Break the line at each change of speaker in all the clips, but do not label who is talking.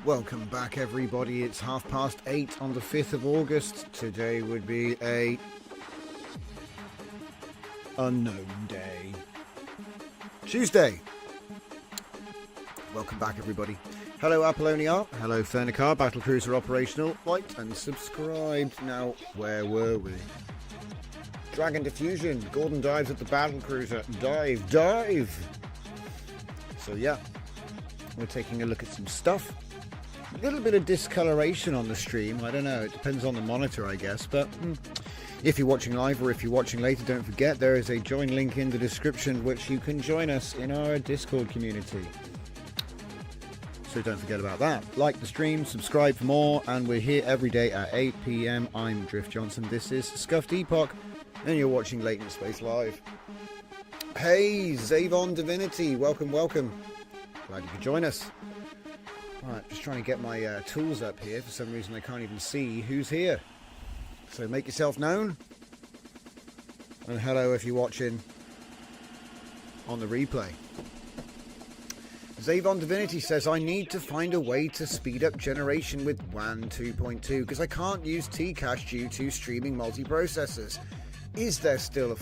Welcome back, everybody. It's 8:30 on the 5th of August. Today would be a unknown day. Tuesday. Welcome back, everybody. Hello, Apollonia. Hello, Fernicar. Battlecruiser operational. Like and subscribed. Now, where were we? Dragon Diffusion. Gordon dives at the Battlecruiser. Dive. So, yeah. We're taking a look at some stuff. A little bit of discoloration on the stream. I don't know. It depends on the monitor, I guess. But if you're watching live or if you're watching later, don't forget there is a join link in the description which you can join us in our Discord community. So don't forget about that. Like the stream, subscribe for more, and we're here every day at 8 PM. I'm Drift Johnson. This is Scuffed Epoch, and you're watching Latent Space Live. Hey, Zavon Divinity. Welcome. Glad you could join us. Right, just trying to get my tools up here. For some reason I can't even see who's here. So make yourself known. And hello if you're watching on the replay. Zavon Divinity says, I need to find a way to speed up generation with WAN 2.2 because I can't use Tcache due to streaming multiprocessors. Is there still a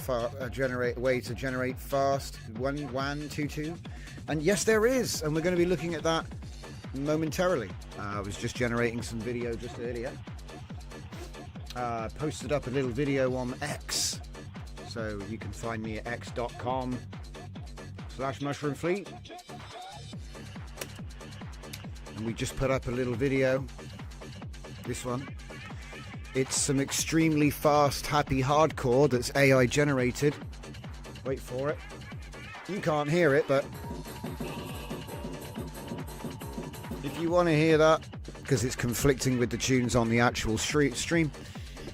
way to generate fast WAN 2.2? And yes, there is. And we're going to be looking at that momentarily. I was just generating some video just earlier. Posted up a little video on X, so you can find me at x.com/mushroomfleet, and we just put up a little video. This one, it's some extremely fast happy hardcore that's AI generated. Wait for it. You can't hear it, but if you want to hear that, because it's conflicting with the tunes on the actual stream,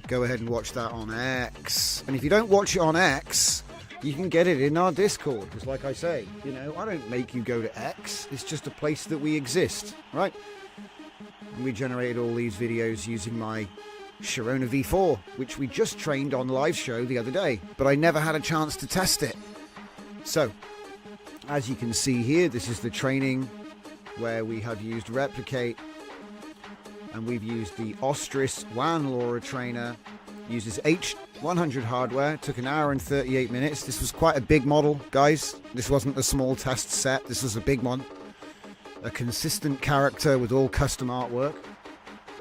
go ahead and watch that on X. And if you don't watch it on X, you can get it in our Discord. Because like I say, you know, I don't make you go to X. It's just a place that we exist, right? And we generated all these videos using my Sharona V4, which we just trained on live show the other day. But I never had a chance to test it. So, as you can see here, this is the training where we have used Replicate, and we've used the Ostris WAN LoRa trainer, uses H100 hardware, took an hour and 38 minutes. This was quite a big model, guys. This wasn't a small test set, this was a big one. A consistent character with all custom artwork.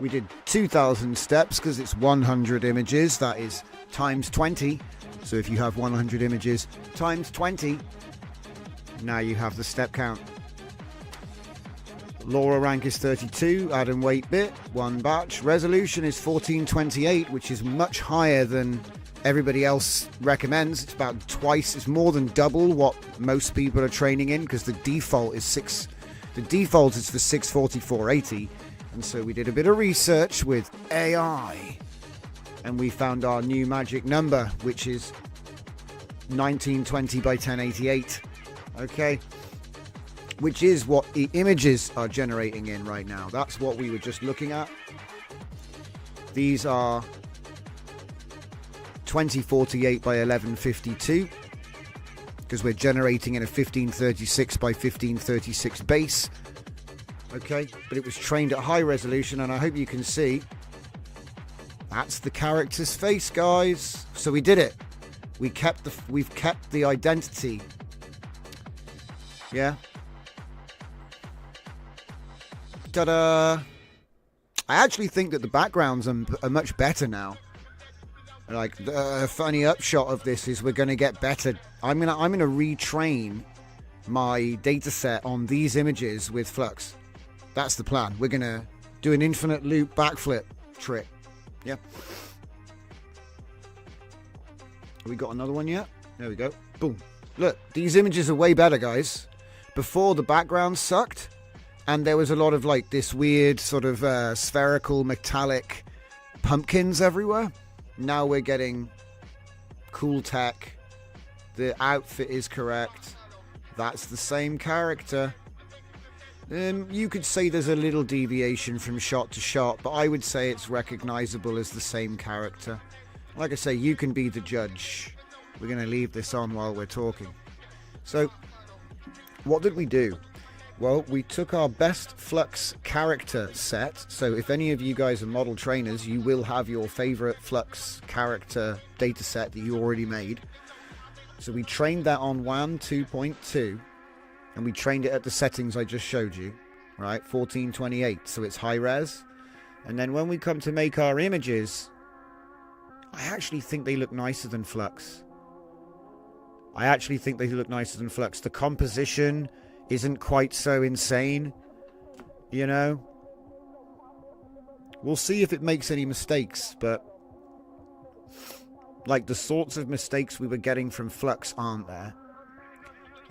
We did 2,000 steps because it's 100 images, that is times 20. So if you have 100 images times 20, now you have the step count. LoRa rank is 32, add and wait bit, one batch. Resolution is 1428, which is much higher than everybody else recommends. It's about twice, it's more than double what most people are training in, because the default is for 640-480. And so we did a bit of research with AI, and we found our new magic number, which is 1920 by 1088. Okay. Which is what the images are generating in right now. That's what we were just looking at. These are 2048 by 1152 because we're generating in a 1536 by 1536 base. Okay, but it was trained at high resolution, and I hope you can see that's the character's face, guys. So we did it. We've kept the identity. Yeah. Ta-da! I actually think that the backgrounds are much better now. Like, the funny upshot of this is we're going to get better. I'm gonna retrain my data set on these images with Flux. That's the plan. We're going to do an infinite loop backflip trick. Yeah. Have we got another one yet? There we go. Boom. Look, these images are way better, guys. Before, the background sucked, and there was a lot of like this weird sort of spherical metallic pumpkins everywhere. Now we're getting cool tech. The outfit is correct. That's the same character. You could say there's a little deviation from shot to shot, but I would say it's recognizable as the same character. Like I say, you can be the judge. We're going to leave this on while we're talking. So, what did we do? Well, we took our best Flux character set. So if any of you guys are model trainers, you will have your favorite Flux character data set that you already made. So we trained that on WAN 2.2. And we trained it at the settings I just showed you, right? 1428, so it's high res. And then when we come to make our images, I actually think they look nicer than Flux. The composition isn't quite so insane, you know? We'll see if it makes any mistakes, but like the sorts of mistakes we were getting from Flux aren't there.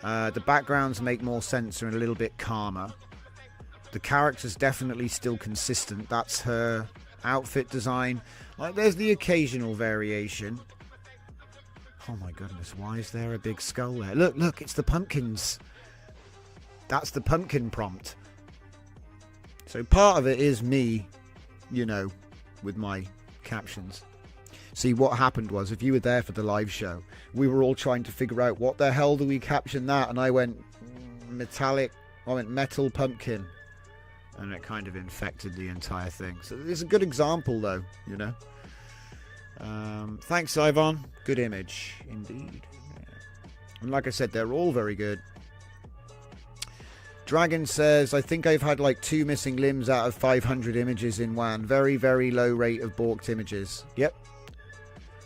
The backgrounds make more sense and a little bit calmer. The character's definitely still consistent. That's her outfit design. Like, there's the occasional variation. Oh my goodness, why is there a big skull there? Look, it's the pumpkins. That's the pumpkin prompt. So part of it is me, you know, with my captions. See, what happened was, if you were there for the live show, we were all trying to figure out what the hell do we caption that, and I went metal pumpkin, and it kind of infected the entire thing. So it's a good example, though, you know. Thanks, Ivan. Good image, indeed. Yeah. And like I said, they're all very good. Dragon says, I think I've had like 2 missing limbs out of 500 images in WAN. Very, very low rate of balked images. Yep.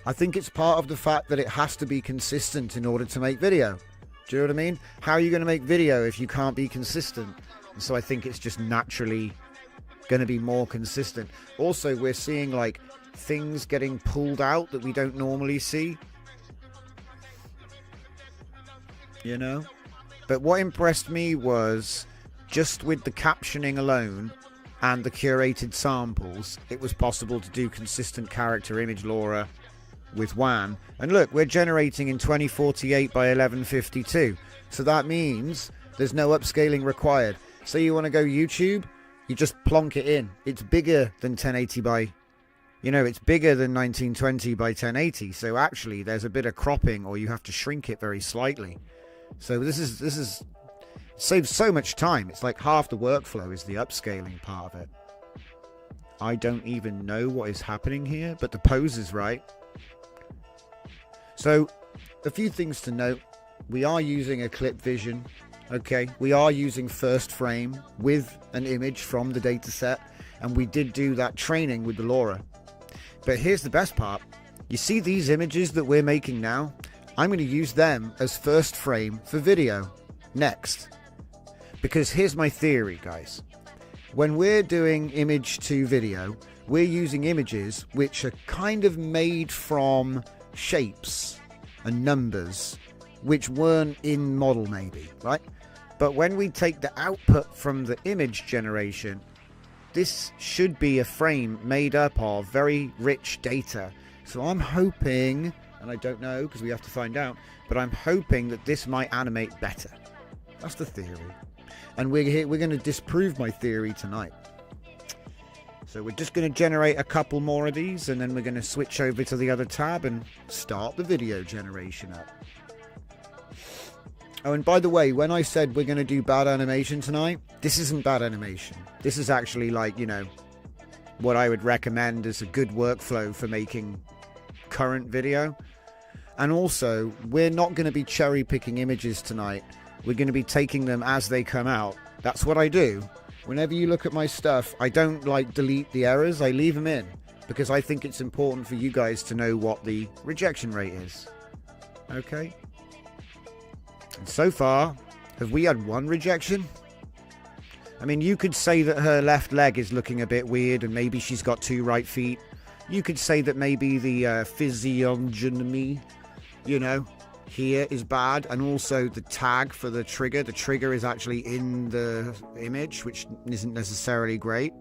I think it's part of the fact that it has to be consistent in order to make video. Do you know what I mean? How are you going to make video if you can't be consistent? And so I think it's just naturally going to be more consistent. Also, we're seeing like things getting pulled out that we don't normally see. You know? But what impressed me was just with the captioning alone and the curated samples, it was possible to do consistent character image LoRa with WAN. And look, we're generating in 2048 by 1152. So that means there's no upscaling required. Say you want to go YouTube, you just plonk it in. It's bigger than 1080 by, you know, it's bigger than 1920 by 1080. So actually there's a bit of cropping, or you have to shrink it very slightly. So this is saves so much time. It's like half the workflow is the upscaling part of it. I don't even know what is happening here, but the pose is right. So a few things to note. We are using a clip vision. Okay, we are using first frame with an image from the data set, and we did do that training with the LoRa. But here's the best part. You see these images that we're making now? I'm going to use them as first frame for video next. Because here's my theory, guys. When we're doing image to video, we're using images which are kind of made from shapes and numbers which weren't in model maybe, right? But when we take the output from the image generation, this should be a frame made up of very rich data. So I'm hoping, and I don't know because we have to find out, but I'm hoping that this might animate better. That's the theory. And we're going to disprove my theory tonight. So we're just going to generate a couple more of these, and then we're going to switch over to the other tab and start the video generation up. Oh, and by the way, when I said we're going to do bad animation tonight, this isn't bad animation. This is actually like, you know, what I would recommend as a good workflow for making current video. And also, we're not going to be cherry picking images tonight. We're going to be taking them as they come out. That's what I do. Whenever you look at my stuff, I don't like delete the errors. I leave them in because I think it's important for you guys to know what the rejection rate is. Okay? And so far, have we had one rejection? I mean, you could say that her left leg is looking a bit weird and maybe she's got 2 right feet. You could say that maybe the physiognomy, you know, here is bad. And also the tag for the trigger is actually in the image, which isn't necessarily great.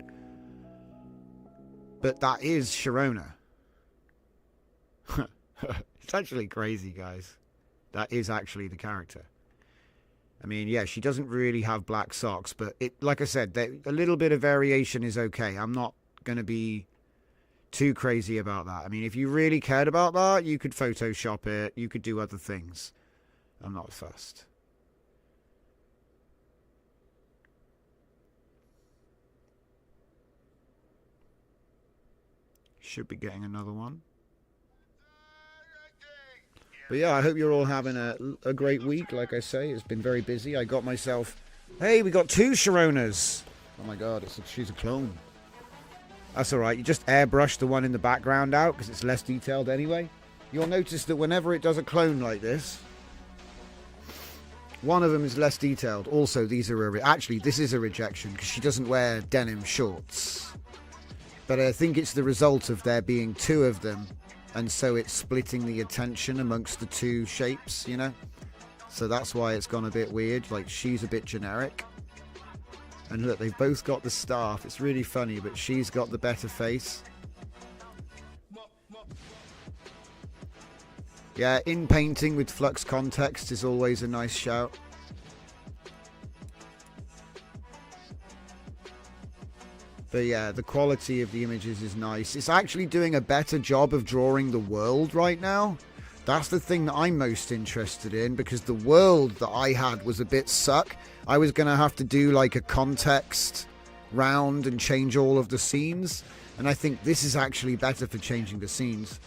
But that is Sharona. It's actually crazy, guys. That is actually the character. I mean, yeah, she doesn't really have black socks, but it, like I said, a little bit of variation is okay. I'm not going to be too crazy about that. I mean, if you really cared about that, you could Photoshop it. You could do other things. I'm not fussed. Should be getting another one. But yeah, I hope you're all having a great week. Like I say, it's been very busy. I got myself... Hey, we got 2 Sharonas. Oh my god, she's a clone. That's alright. You just airbrush the one in the background out because it's less detailed anyway. You'll notice that whenever it does a clone like this, one of them is less detailed. Also, these are... Actually, this is a rejection because she doesn't wear denim shorts. But I think it's the result of there being 2 of them. And so it's splitting the attention amongst the 2 shapes, you know? So that's why it's gone a bit weird. Like, she's a bit generic. And look, they've both got the staff. It's really funny, but she's got the better face. Yeah, in painting with flux context is always a nice shout. But yeah, the quality of the images is nice. It's actually doing a better job of drawing the world right now. That's the thing that I'm most interested in, because the world that I had was a bit suck. I was going to have to do like a context round and change all of the scenes. And I think this is actually better for changing the scenes.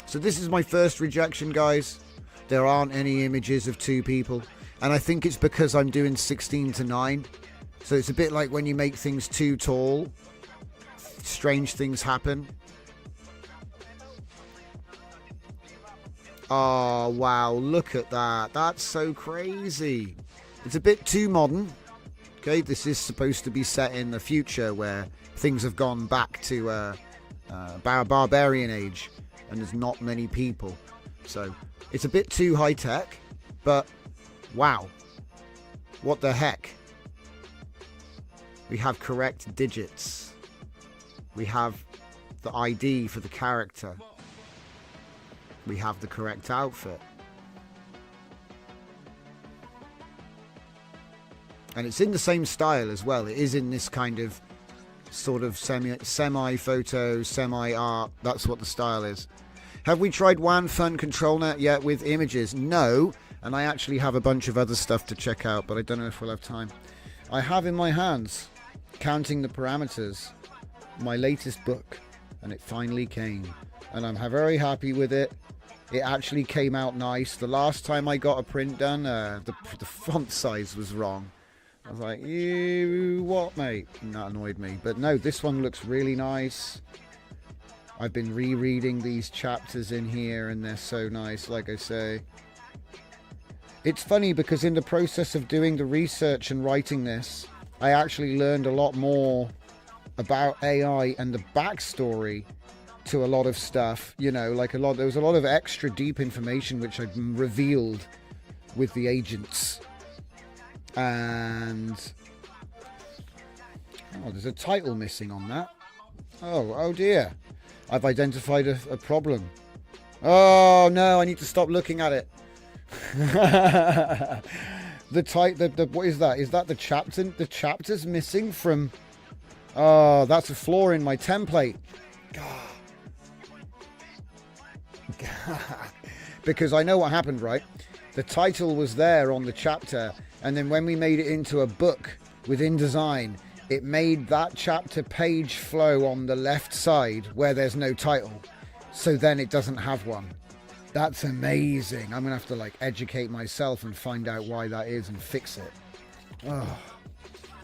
So this is my first rejection, guys. There aren't any images of 2 people. And I think it's because I'm doing 16:9. So it's a bit like when you make things too tall, strange things happen. Oh, wow, look at that. That's so crazy. It's a bit too modern. Okay, this is supposed to be set in the future where things have gone back to barbarian age and there's not many people. So it's a bit too high tech, but wow, what the heck? We have correct digits. We have the ID for the character. We have the correct outfit. And it's in the same style as well. It is in this kind of sort of semi-photo, semi-art. That's what the style is. Have we tried WAN Fun ControlNet yet with images? No. And I actually have a bunch of other stuff to check out, but I don't know if we'll have time. I have in my hands, counting the parameters, my latest book, and it finally came. And I'm very happy with it. It actually came out nice. The last time I got a print done, the font size was wrong. I was like, you what, mate? And that annoyed me. But no, this one looks really nice. I've been rereading these chapters in here, and they're so nice, like I say. It's funny because in the process of doing the research and writing this, I actually learned a lot more about AI and the backstory to a lot of stuff. You know, like there was a lot of extra deep information which I'd revealed with the agents. And oh, there's a title missing on that. Oh dear. I've identified a problem. Oh no, I need to stop looking at it. The what is that? Is that the chapter? The chapter's missing from... Oh, that's a flaw in my template. God. Because I know what happened, right? The title was there on the chapter, and then when we made it into a book with InDesign, it made that chapter page flow on the left side where there's no title. So then it doesn't have one. That's amazing. I'm going to have to like educate myself and find out why that is and fix it. Oh.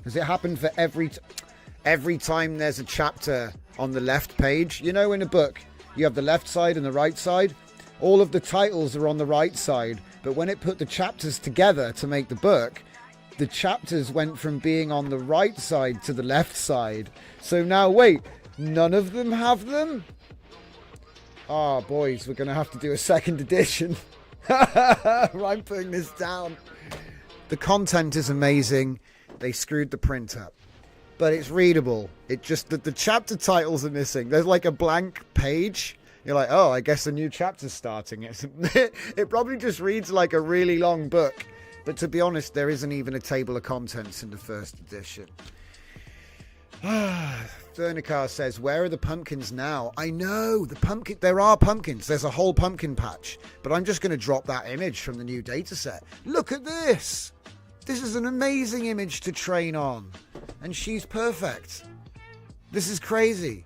Does it happen for every time there's a chapter on the left page? You know, in a book, you have the left side and the right side. All of the titles are on the right side, but when it put the chapters together to make the book, the chapters went from being on the right side to the left side. So now, wait, none of them have them? Oh, boys, we're going to have to do a second edition. I'm putting this down. The content is amazing. They screwed the print up. But it's readable. It just that the chapter titles are missing. There's like a blank page. You're like, oh, I guess a new chapter's starting. It probably just reads like a really long book. But to be honest, there isn't even a table of contents in the first edition. Vernicar says, where are the pumpkins now? I know, there are pumpkins. There's a whole pumpkin patch. But I'm just going to drop that image from the new dataset. Look at this. This is an amazing image to train on. And she's perfect. This is crazy.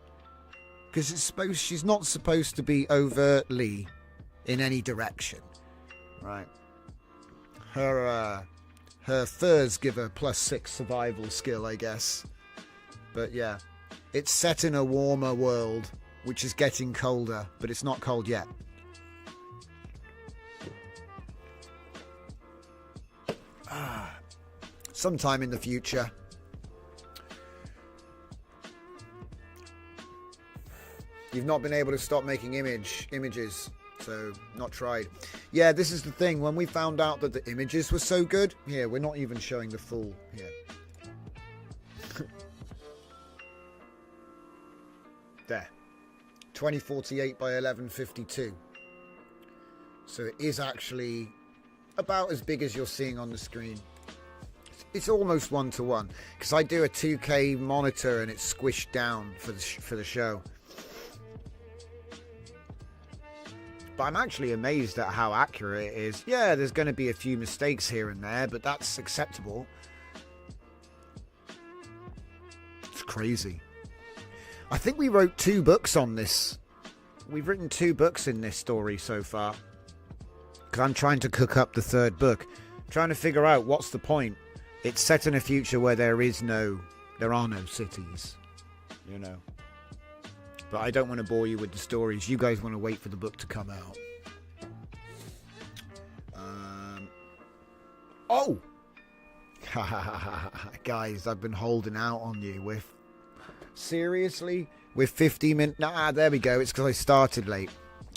Because she's not supposed to be overtly in any direction. Right. Her furs give her +6 survival skill, I guess. But yeah. It's set in a warmer world, which is getting colder, but it's not cold yet. Sometime in the future. You've not been able to stop making images, so not tried. Yeah, this is the thing. When we found out that the images were so good, here, we're not even showing the full here. There. 2048 by 1152. So it is actually about as big as you're seeing on the screen. It's almost 1-to-1 because I do a 2K monitor and it's squished down for the show. But I'm actually amazed at how accurate it is. Yeah, there's going to be a few mistakes here and there, but that's acceptable. It's crazy. I think we wrote 2 books on this. We've written 2 books in this story so far. Because I'm trying to cook up the 3rd book. Trying to figure out what's the point. It's set in a future where there are no cities. You know. But I don't want to bore you with the stories. You guys want to wait for the book to come out. Oh! Guys, I've been holding out on you. Seriously? We're 50 minutes... Nah, there we go. It's because I started late.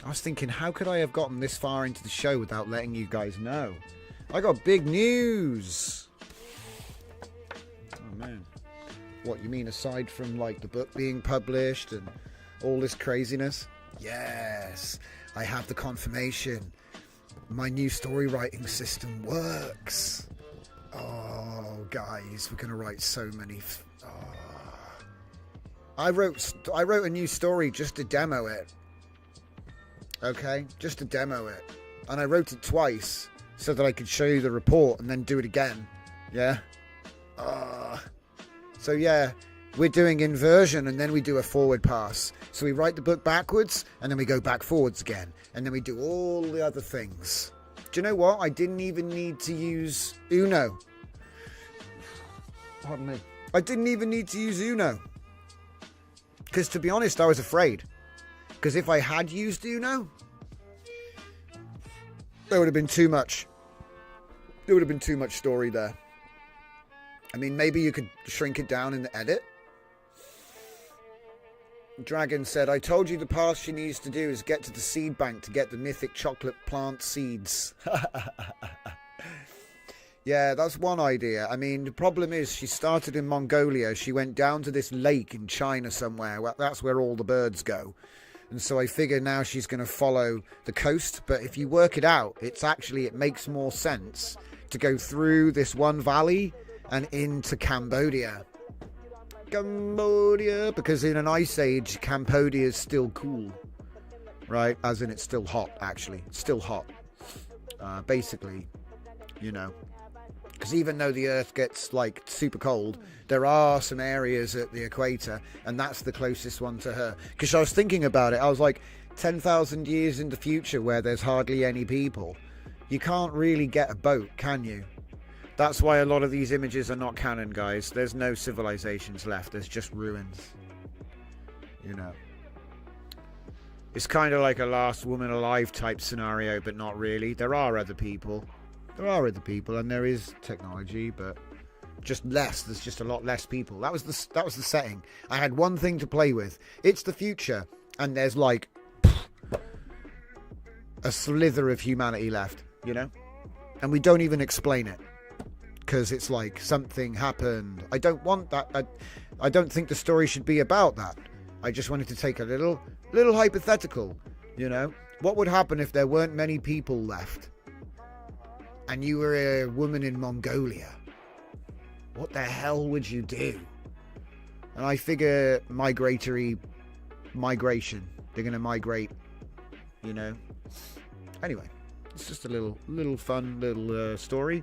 I was thinking, how could I have gotten this far into the show without letting you guys know? I got big news. Oh, man. What, you mean aside from, like, the book being published and all this craziness? Yes. I have the confirmation. My new story writing system works. Oh, guys, we're going to write so many... I wrote a new story just to demo it. Okay? Just to demo it. And I wrote it twice so that I could show you the report and then do it again. Yeah? So yeah, we're doing inversion and then we do a forward pass. So we write the book backwards and then we go back forwards again. And then we do all the other things. Do you know what? I didn't even need to use Uno. Pardon me. I didn't even need to use Uno. Because to be honest, I was afraid. Because if I had used Uno, there would have been too much. There would have been too much story there. I mean, maybe you could shrink it down in the edit. Dragon said, I told you the path she needs to do is get to the seed bank to get the mythic chocolate plant seeds. Yeah, that's one idea. I mean, the problem is she started in Mongolia. She went down to this lake in China somewhere. Well, that's where all the birds go. And so I figure now she's going to follow the coast. But if you work it out, it makes more sense to go through this one valley and into Cambodia. Because in an ice age, Cambodia is still cool. Right? As in it's still hot, actually. It's still hot. basically, you know. Because even though the Earth gets like super cold, there are some areas at the equator, and that's the closest one to her. Because I was thinking about it, I was like, 10,000 years in the future where there's hardly any people, you can't really get a boat, can you? That's why a lot of these images are not canon, guys. There's no civilizations left, there's just ruins. You know. It's kind of like a last woman alive type scenario, but not really. There are other people. There are other people, and there is technology, but just less. There's just a lot less people. That was the setting. I had one thing to play with. It's the future, and there's like a slither of humanity left, you know? And we don't even explain it, because it's like something happened. I don't want that. I don't think the story should be about that. I just wanted to take a little hypothetical, you know? What would happen if there weren't many people left? And you were a woman in Mongolia? What the hell would you do? And I figure migration. They're going to migrate, you know? Anyway, it's just a little fun little story.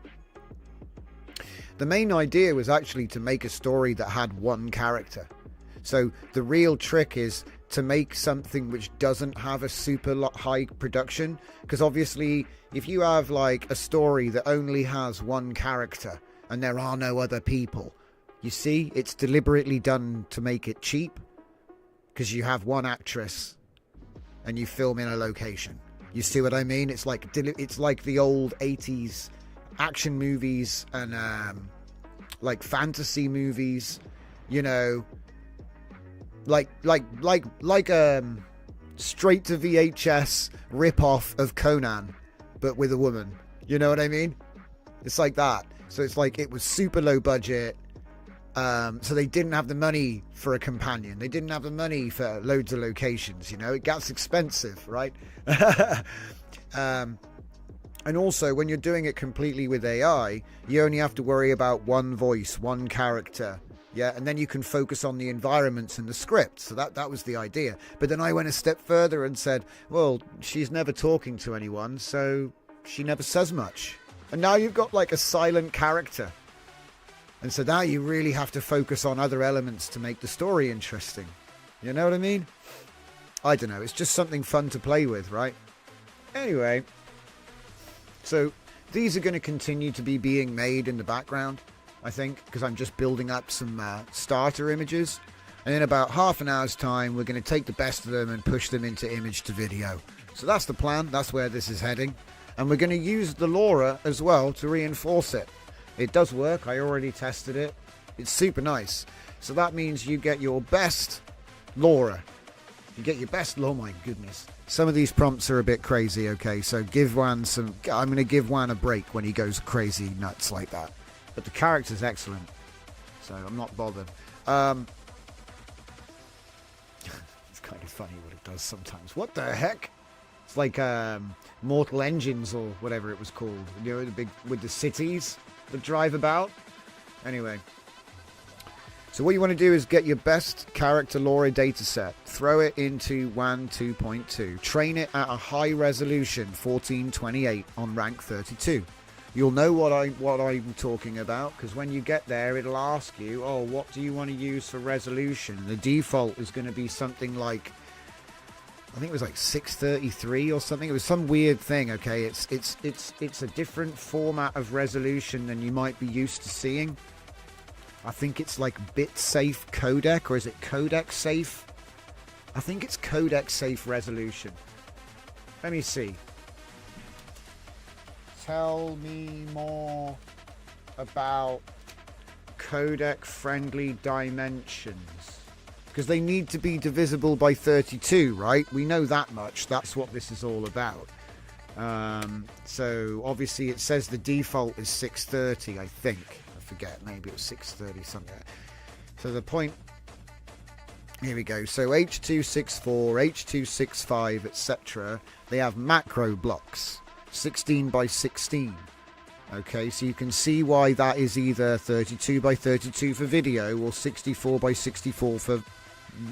The main idea was actually to make a story that had one character. So the real trick is to make something which doesn't have a super high production, because obviously if you have like a story that only has one character and there are no other people, you see, it's deliberately done to make it cheap, because you have one actress and you film in a location. You see what I mean? It's like the old 80s action movies and like fantasy movies, you know, like straight to VHS rip-off of Conan, but with a woman. You know what I mean? It's like that. So it's like it was super low budget. So they didn't have the money for a companion. They didn't have the money for loads of locations. You know, it gets expensive, right? And also, when you're doing it completely with AI, you only have to worry about one voice, one character. Yeah, and then you can focus on the environments and the script. So that was the idea. But then I went a step further and said, well, she's never talking to anyone, so she never says much. And now you've got like a silent character. And so now you really have to focus on other elements to make the story interesting. You know what I mean? I don't know. It's just something fun to play with, right? Anyway, so these are going to continue to be being made in the background, I think, because I'm just building up some starter images. And in about half an hour's time, we're going to take the best of them and push them into image to video. So that's the plan. That's where this is heading. And we're going to use the LoRa as well to reinforce it. It does work. I already tested it. It's super nice. So that means you get your best LoRa. You get your best... Oh my goodness. Some of these prompts are a bit crazy, okay? So give Juan some... I'm going to give Juan a break when he goes crazy nuts like that. But the character's excellent. So I'm not bothered. It's kind of funny what it does sometimes. What the heck? It's like Mortal Engines or whatever it was called. You know, the big... with the cities that drive about. Anyway. So what you want to do is get your best character LoRa dataset, throw it into WAN 2.2, train it at a high resolution 1428 on rank 32. You'll know what I'm talking about, because when you get there it'll ask you, oh, what do you want to use for resolution? The default is going to be something like, I think it was like 633 or something. It was some weird thing, okay? It's a different format of resolution than you might be used to seeing. I think it's like bit safe codec, or is it codec safe? I think it's codec safe resolution. Let me see. Tell me more about codec friendly dimensions. Because they need to be divisible by 32, right? We know that much. That's what this is all about. So obviously it says the default is 630, I think. Forget, maybe it was 630 something. So the point, here we go. So H.264, H.265, etc. They have macro blocks, 16 by 16. Okay, so you can see why that is either 32 by 32 for video or 64 by 64 for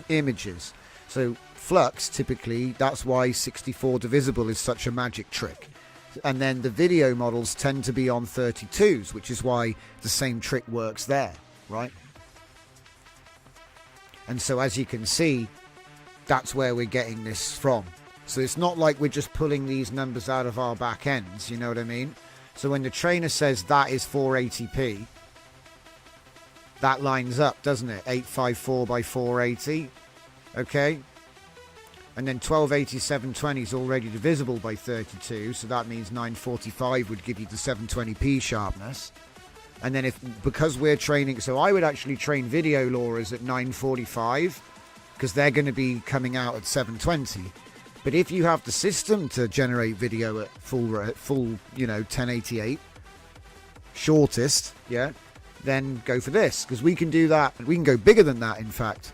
images. So Flux, typically, that's why 64 divisible is such a magic trick. And then the video models tend to be on 32s, which is why the same trick works there, right? And so as you can see, that's where we're getting this from. So it's not like we're just pulling these numbers out of our back ends, you know what I mean? So when the trainer says that is 480p, that lines up, doesn't it? 854 by 480, okay? And then 1280 720 is already divisible by 32, so that means 945 would give you the 720p sharpness. And then because we're training, so I would actually train video LoRa's at 945 because they're going to be coming out at 720. But if you have the system to generate video at full, you know, 1088, shortest, yeah, then go for this, because we can do that. We can go bigger than that, in fact.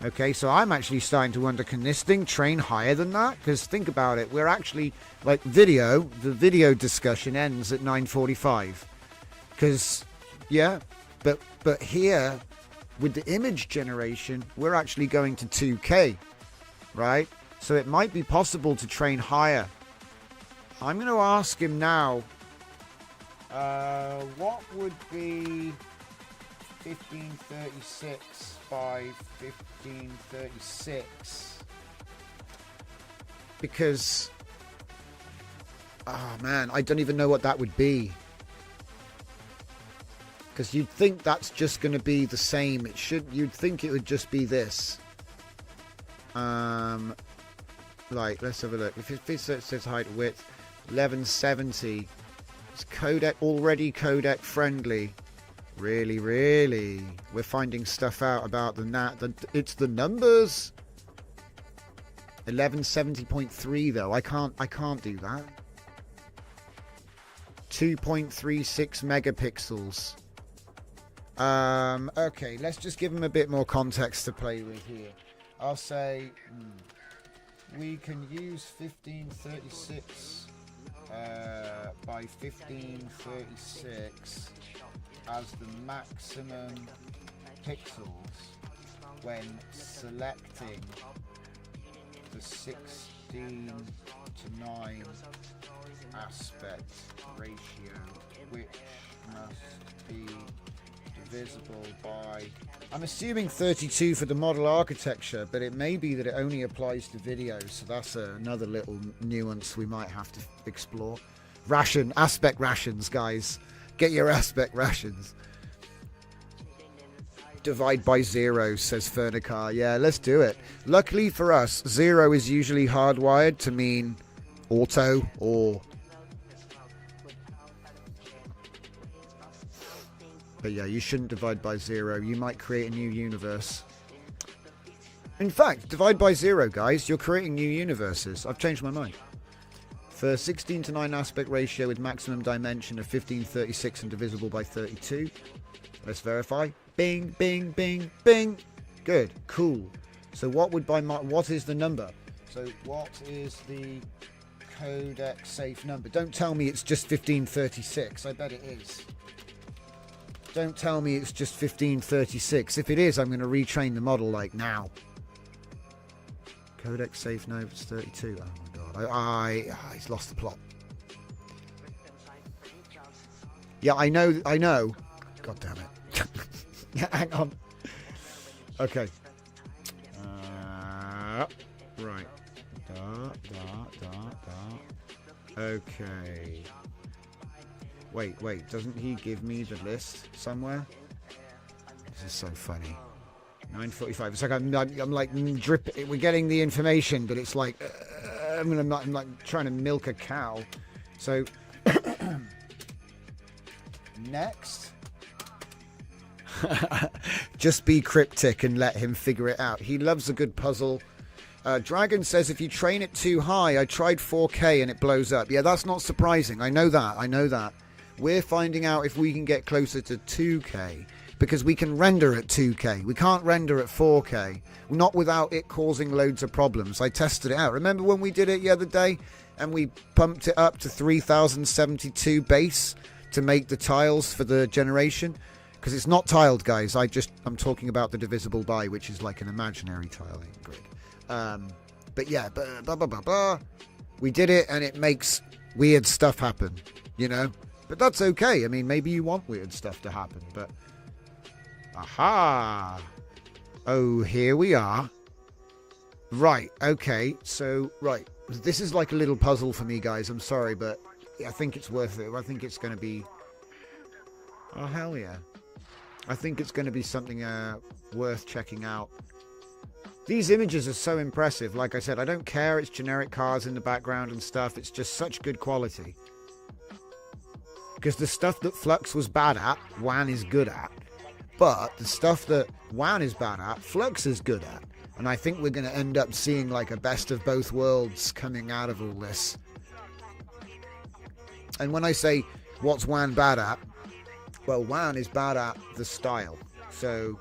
Okay, so I'm actually starting to wonder, can this thing train higher than that? Because think about it, we're actually, like, the video discussion ends at 945. Because, yeah, but here, with the image generation, we're actually going to 2K, right? So it might be possible to train higher. I'm going to ask him now, what would be 1536 by 1536? Because, oh man, I don't even know what that would be. Because you'd think that's just going to be the same. You'd think it would just be this. Like, let's have a look. If it says height width, 1170. It's already codec friendly. Really, really. We're finding stuff out about it's the numbers. 1170.3 though. I can't do that. 2.36 megapixels. Okay, let's just give them a bit more context to play with here. I'll say we can use 1536 by 1536 as the maximum pixels when selecting the 16 to 9 aspect ratio, which must be divisible by, I'm assuming 32 for the model architecture, but it may be that it only applies to video, so that's another little nuance we might have to explore. Aspect rations, guys. Get your aspect rations. Divide by 0, says Fernicar. Yeah, let's do it. Luckily for us, 0 is usually hardwired to mean auto or... But yeah, you shouldn't divide by 0. You might create a new universe. In fact, divide by 0, guys. You're creating new universes. I've changed my mind. For 16 to 9 aspect ratio with maximum dimension of 1536 and divisible by 32. Let's verify. Bing, bing, bing, bing. Good. Cool. So what is the number? So what is the codec safe number? Don't tell me it's just 1536. I bet it is. Don't tell me it's just 1536. If it is, I'm going to retrain the model like now. Codec safe notes 32. Oh my god. He's lost the plot. Yeah, I know. God damn it. Hang on. Okay. Right. Okay. Wait. Doesn't he give me the list somewhere? This is so funny. 9:45. It's like I'm like dripping. We're getting the information, but it's like I'm like trying to milk a cow. So next, just be cryptic and let him figure it out. He loves a good puzzle. Dragon says if you train it too high, I tried 4K and it blows up. Yeah, that's not surprising. I know that. We're finding out if we can get closer to 2K. Because we can render at 2K. We can't render at 4K. Not without it causing loads of problems. I tested it out. Remember when we did it the other day? And we pumped it up to 3072 base to make the tiles for the generation? Because it's not tiled, guys. I'm talking about the divisible by, which is like an imaginary tiling grid. But yeah, blah, blah, blah, blah. We did it and it makes weird stuff happen, you know? But that's okay. I mean, maybe you want weird stuff to happen, but... Aha! Oh, here we are. Right, okay. So, right. This is like a little puzzle for me, guys. I'm sorry, but I think it's worth it. I think it's going to be... Oh, hell yeah. I think it's going to be something worth checking out. These images are so impressive. Like I said, I don't care. It's generic cars in the background and stuff. It's just such good quality. Because the stuff that Flux was bad at, Wan is good at. But the stuff that Wan is bad at, Flux is good at. And I think we're going to end up seeing like a best of both worlds coming out of all this. And when I say, what's Wan bad at? Well, Wan is bad at the style. So...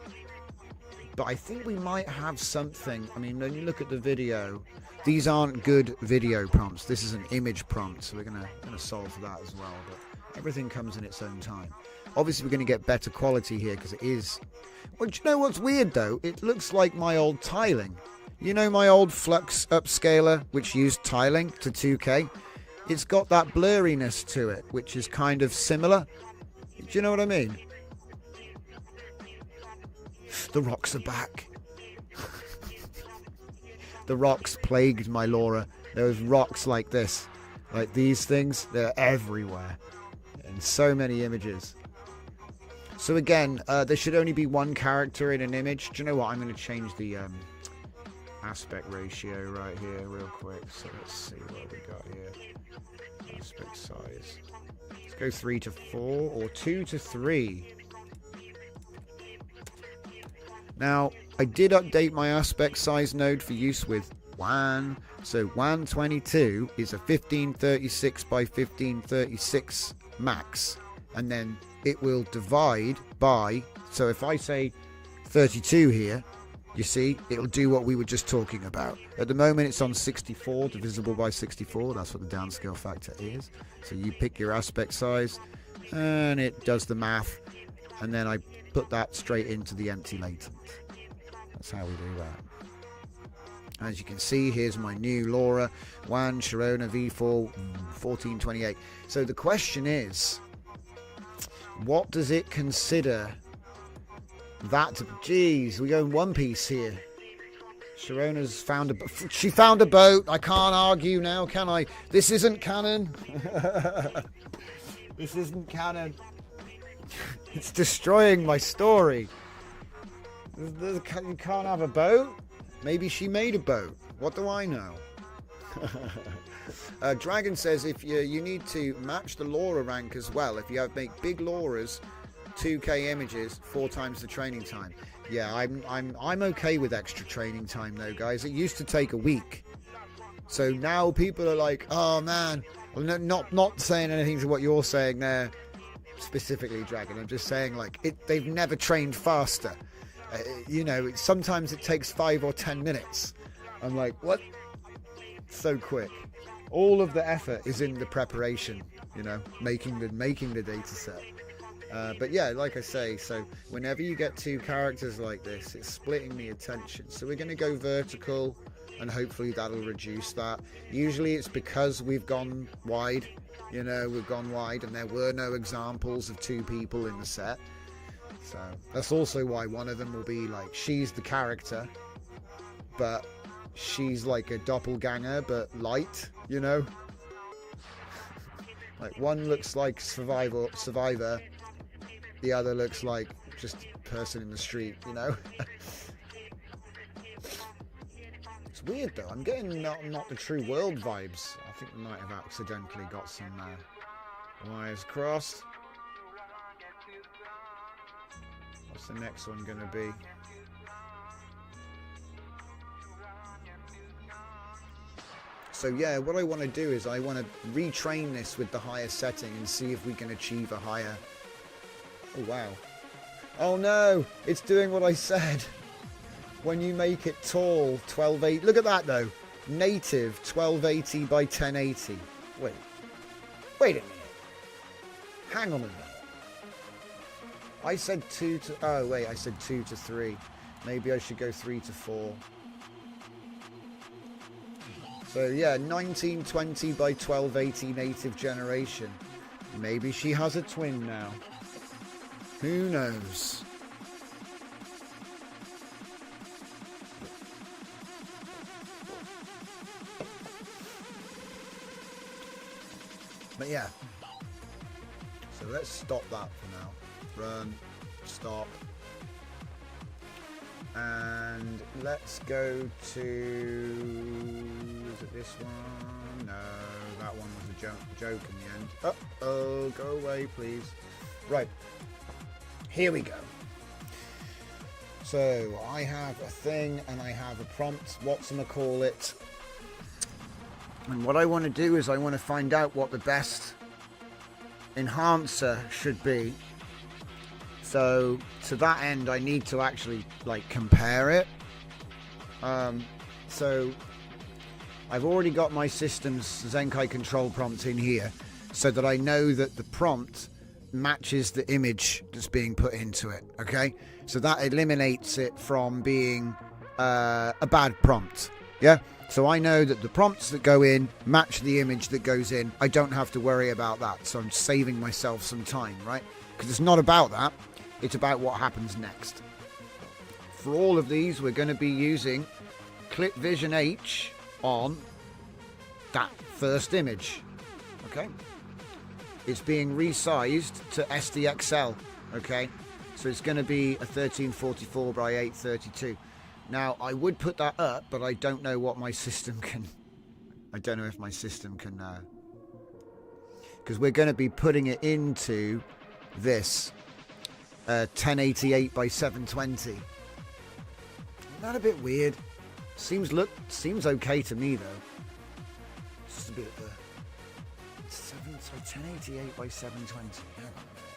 But I think we might have something. I mean, when you look at the video, these aren't good video prompts. This is an image prompt, so we're gonna solve for that as well. But everything comes in its own time. Obviously, we're going to get better quality here because it is... Well, do you know what's weird, though? It looks like my old tiling. You know my old Flux upscaler, which used tiling to 2K? It's got that blurriness to it, which is kind of similar. Do you know what I mean? The rocks are back. The rocks plagued my Laura. There was rocks like this. Like these things, they're everywhere. In so many images. So again, there should only be one character in an image. Do you know what? I'm going to change the aspect ratio right here real quick. So let's see what we got here. Aspect size. Let's go 3 to 4 or 2 to 3. Now, I did update my aspect size node for use with WAN. So WAN 22 is a 1536 by 1536 max. And then it will divide by... So if I say 32 here, you see, it'll do what we were just talking about. At the moment, it's on 64, divisible by 64. That's what the downscale factor is. So you pick your aspect size, and it does the math. And then I put that straight into the empty latent. That's how we do that. As you can see, here's my new Laura, WAN Sharona V4 1428. So the question is, what does it consider that? Geez, we go in one piece here. Sharona's found a... She found a boat. I can't argue now, can I? This isn't canon. This isn't canon. It's destroying my story. You can't have a boat? Maybe she made a boat. What do I know? Dragon says if you need to match the Laura rank as well. If you make big Lauras, 2K images, 4 times the training time. Yeah, I'm okay with extra training time though, guys. It used to take a week. So now people are like, oh man. Well, not saying anything to what you're saying there. Specifically, Dragon. I'm just saying, like, they've never trained faster. You know, sometimes it takes 5 or 10 minutes. I'm like, what? So quick. All of the effort is in the preparation. You know, making the data set. But yeah, like I say, so whenever you get 2 characters like this, it's splitting the attention. So we're going to go vertical, and hopefully that'll reduce that. Usually it's because we've gone wide. You know, we've gone wide and there were no examples of 2 people in the set. So that's also why one of them will be like, she's the character, but she's like a doppelganger, but light, you know? Like one looks like survivor, the other looks like just a person in the street, you know? It's weird though, I'm getting not the true world vibes. I think we might have accidentally got some wires crossed. What's the next one going to be? So yeah, what I want to do is I want to retrain this with the higher setting and see if we can achieve a higher... Oh wow. Oh no, it's doing what I said. When you make it tall, 1280... Look at that though. Native 1280 by 1080. Wait a minute. Hang on a minute. I said 2 to... Oh wait, I said 2 to 3. Maybe I should go 3 to 4. So yeah, 1920 by 1280 native generation. Maybe she has a twin now. Who knows? But yeah. So let's stop that for now. Run. Stop. And let's go to... Is it this one? No, that one was a joke in the end. Uh-oh, go away, please. Right. Here we go. So, I have a thing and I have a prompt. Whatchamacallit. And what I want to do is I want to find out what the best enhancer should be. So to that end, I need to actually like compare it. So I've already got my system's Zenkai control prompt in here so that I know that the prompt matches the image that's being put into it. Okay, so that eliminates it from being a bad prompt. Yeah, so I know that the prompts that go in match the image that goes in. I don't have to worry about that, so I'm saving myself some time, right? Because it's not about that. It's about what happens next. For all of these, we're going to be using Clip Vision H on that first image. Okay? It's being resized to SDXL. Okay? So it's going to be a 1344 by 832. Now, I would put that up, but I don't know what my system can... I don't know if my system can... Because we're going to be putting it into this 1088 by 720. Isn't that a bit weird? Seems okay to me though. It's just a bit of a 1088 by 720. Hang on a minute.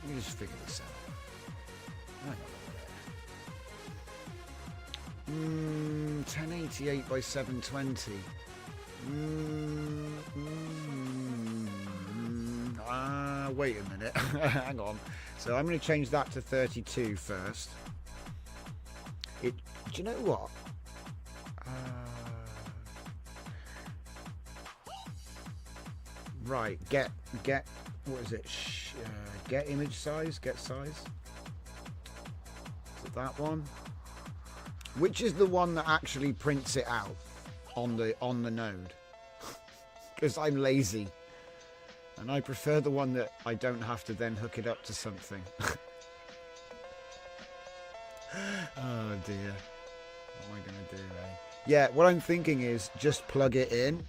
Let me just figure this out. Hang on a minute. 1088 by 720. Wait a minute. Hang on. So I'm going to change that to 32 first. Do you know what? Right. Get. What is it? Get image size. Get size. Is it that one? Which is the one that actually prints it out on the node? Because I'm lazy. And I prefer the one that I don't have to then hook it up to something. Oh dear. What am I going to do, eh? Yeah, what I'm thinking is just plug it in.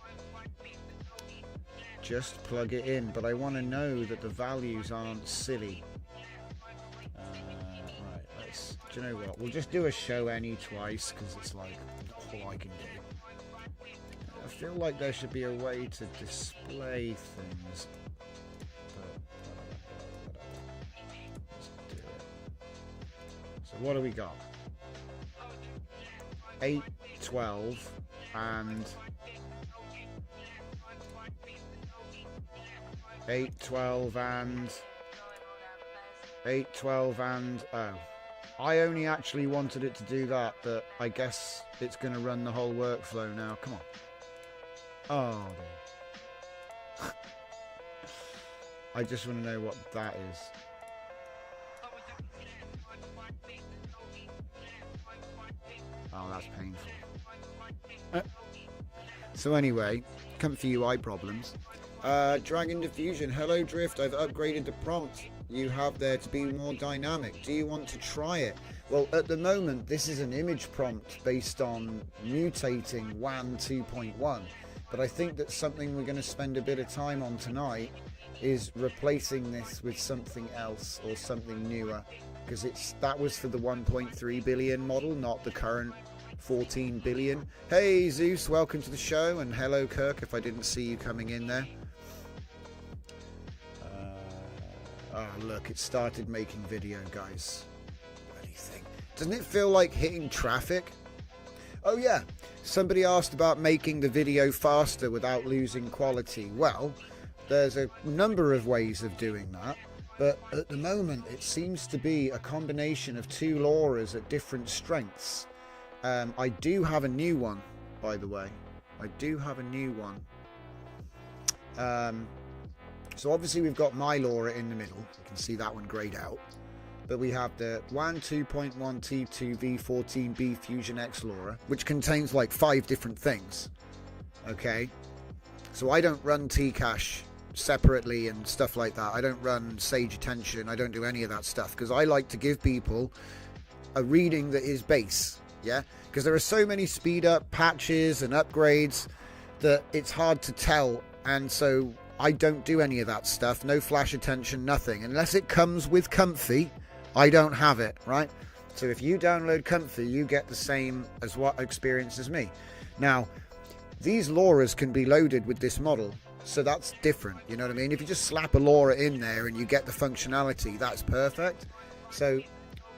Just plug it in. But I want to know that the values aren't silly. Right, let's... Do you know what? We'll just do a show any twice because it's like all I can do. I feel like there should be a way to display things. Let's do it. So what do we got? 8, 12, and 8, 12, and 8, 12, and oh. I only actually wanted it to do that, but I guess it's going to run the whole workflow now. Come on. Oh, dear. I just want to know what that is. Oh, that's painful. So anyway, comfy UI problems. Dragon Diffusion. Hello, Drift. I've upgraded the prompt you have there to be more dynamic. Do you want to try it? Well, at the moment, this is an image prompt based on mutating WAN 2.1. But I think that something we're going to spend a bit of time on tonight is replacing this with something else or something newer. Because that was for the 1.3 billion model, not the current 14 billion. Hey, Zeus, welcome to the show. And hello, Kirk, if I didn't see you coming in there. Oh, look, it started making video, guys. Bloody thing. Doesn't it feel like hitting traffic? Oh, yeah. Somebody asked about making the video faster without losing quality. Well, there's a number of ways of doing that. But at the moment, it seems to be a combination of two LoRa's at different strengths. I do have a new one, by the way. I do have a new one. So obviously we've got my LoRa in the middle. You can see that one grayed out. But we have the WAN 2.1 T2 V14B Fusion X LoRa, which contains like 5 different things. Okay, so I don't run Tcache separately and stuff like that. I don't run Sage Attention. I don't do any of that stuff because I like to give people a reading that is base. Yeah, because there are so many speed up patches and upgrades that it's hard to tell, and so I don't do any of that stuff. No flash attention, nothing, unless it comes with Comfy. I don't have it, right? So if you download Comfy, you get the same as what experience as me. Now, these LoRa's can be loaded with this model, so that's different. You know what I mean? If you just slap a LoRa in there and you get the functionality, that's perfect. So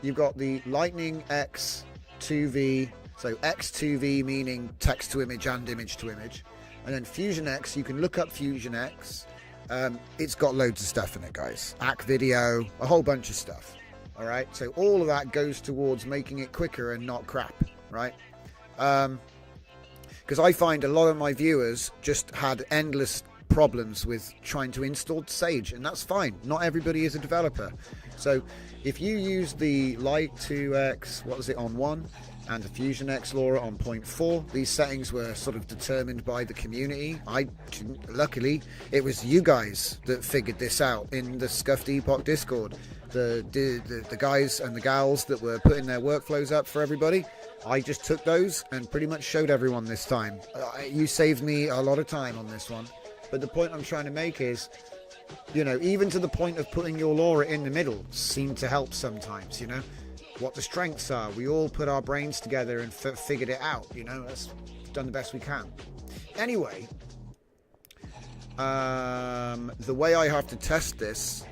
you've got the Lightning X2V, so X2V meaning text to image and image to image, and then Fusion X. You can look up Fusion X. It's got loads of stuff in it, guys. AC video, a whole bunch of stuff. All right, so all of that goes towards making it quicker and not crap, right? Because I find a lot of my viewers just had endless problems with trying to install Sage, and that's fine. Not everybody is a developer. So if you use the Light 2X, what was it, on 1, and the Fusion X LoRa on 0.4, these settings were sort of determined by the community. I didn't, luckily, it was you guys that figured this out in the Scuffed Epoch Discord. The guys and the gals that were putting their workflows up for everybody, I just took those and pretty much showed everyone this time. You saved me a lot of time on this one. But the point I'm trying to make is, you know, even to the point of putting your LoRa in the middle seemed to help sometimes, you know. What the strengths are. We all put our brains together and figured it out, you know. That's done the best we can. Anyway, the way I have to test this,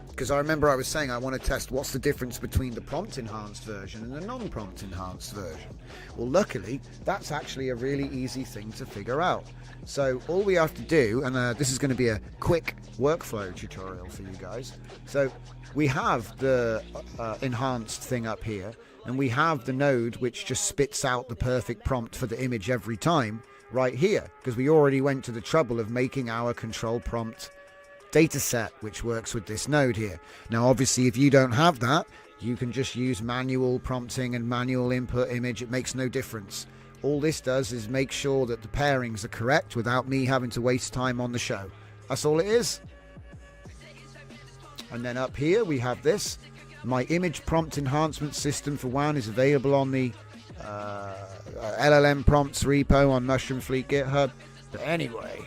because I remember I was saying I want to test what's the difference between the prompt enhanced version and the non-prompt enhanced version. Well, luckily, that's actually a really easy thing to figure out. So all we have to do, and this is going to be a quick workflow tutorial for you guys. So we have the enhanced thing up here, and we have the node which just spits out the perfect prompt for the image every time right here, because we already went to the trouble of making our control prompt dataset, which works with this node here. Now, obviously, if you don't have that, you can just use manual prompting and manual input image. It makes no difference. All this does is make sure that the pairings are correct without me having to waste time on the show. That's all it is. And then up here we have this. My image prompt enhancement system for WAN is available on the LLM prompts repo on Mushroom Fleet GitHub. But anyway,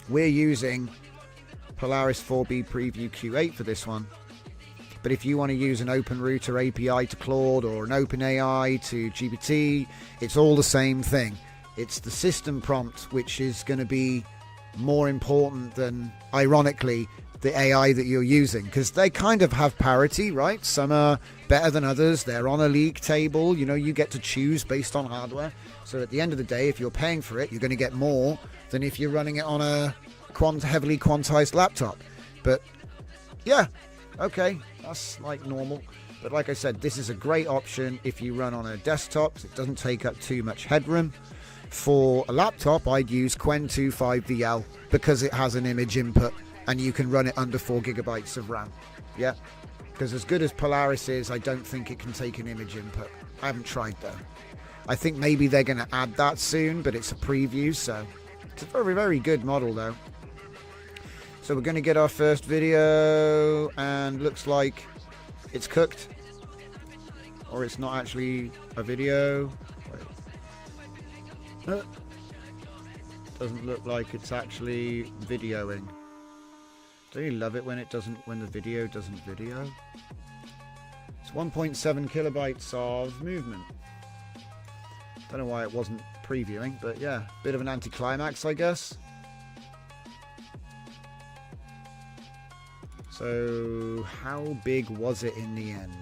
we're using Polaris 4B Preview Q8 for this one. But if you want to use an OpenRouter API to Claude or an OpenAI to GPT, it's all the same thing. It's the system prompt which is going to be more important than, ironically, the AI that you're using, because they kind of have parity, right? Some are better than others. They're on a league table. You know, you get to choose based on hardware. So at the end of the day, if you're paying for it, you're going to get more than if you're running it on a heavily quantized laptop. But yeah, okay, that's like normal. But like I said, this is a great option if you run on a desktop, so it doesn't take up too much headroom. For a laptop, I'd use Qwen25VL because it has an image input and you can run it under 4 gigabytes of RAM. Yeah, because as good as Polaris is, I don't think it can take an image input. I haven't tried though. I think maybe they're going to add that soon, but it's a preview, so it's a very, very good model though. So we're going to get our first video, and looks like it's cooked, or it's not actually a video. Doesn't look like it's actually videoing. Don't you love it when it doesn't, when the video doesn't video? It's 1.7 kilobytes of movement. Don't know why it wasn't previewing, but yeah, bit of an anticlimax, I guess. So, how big was it in the end?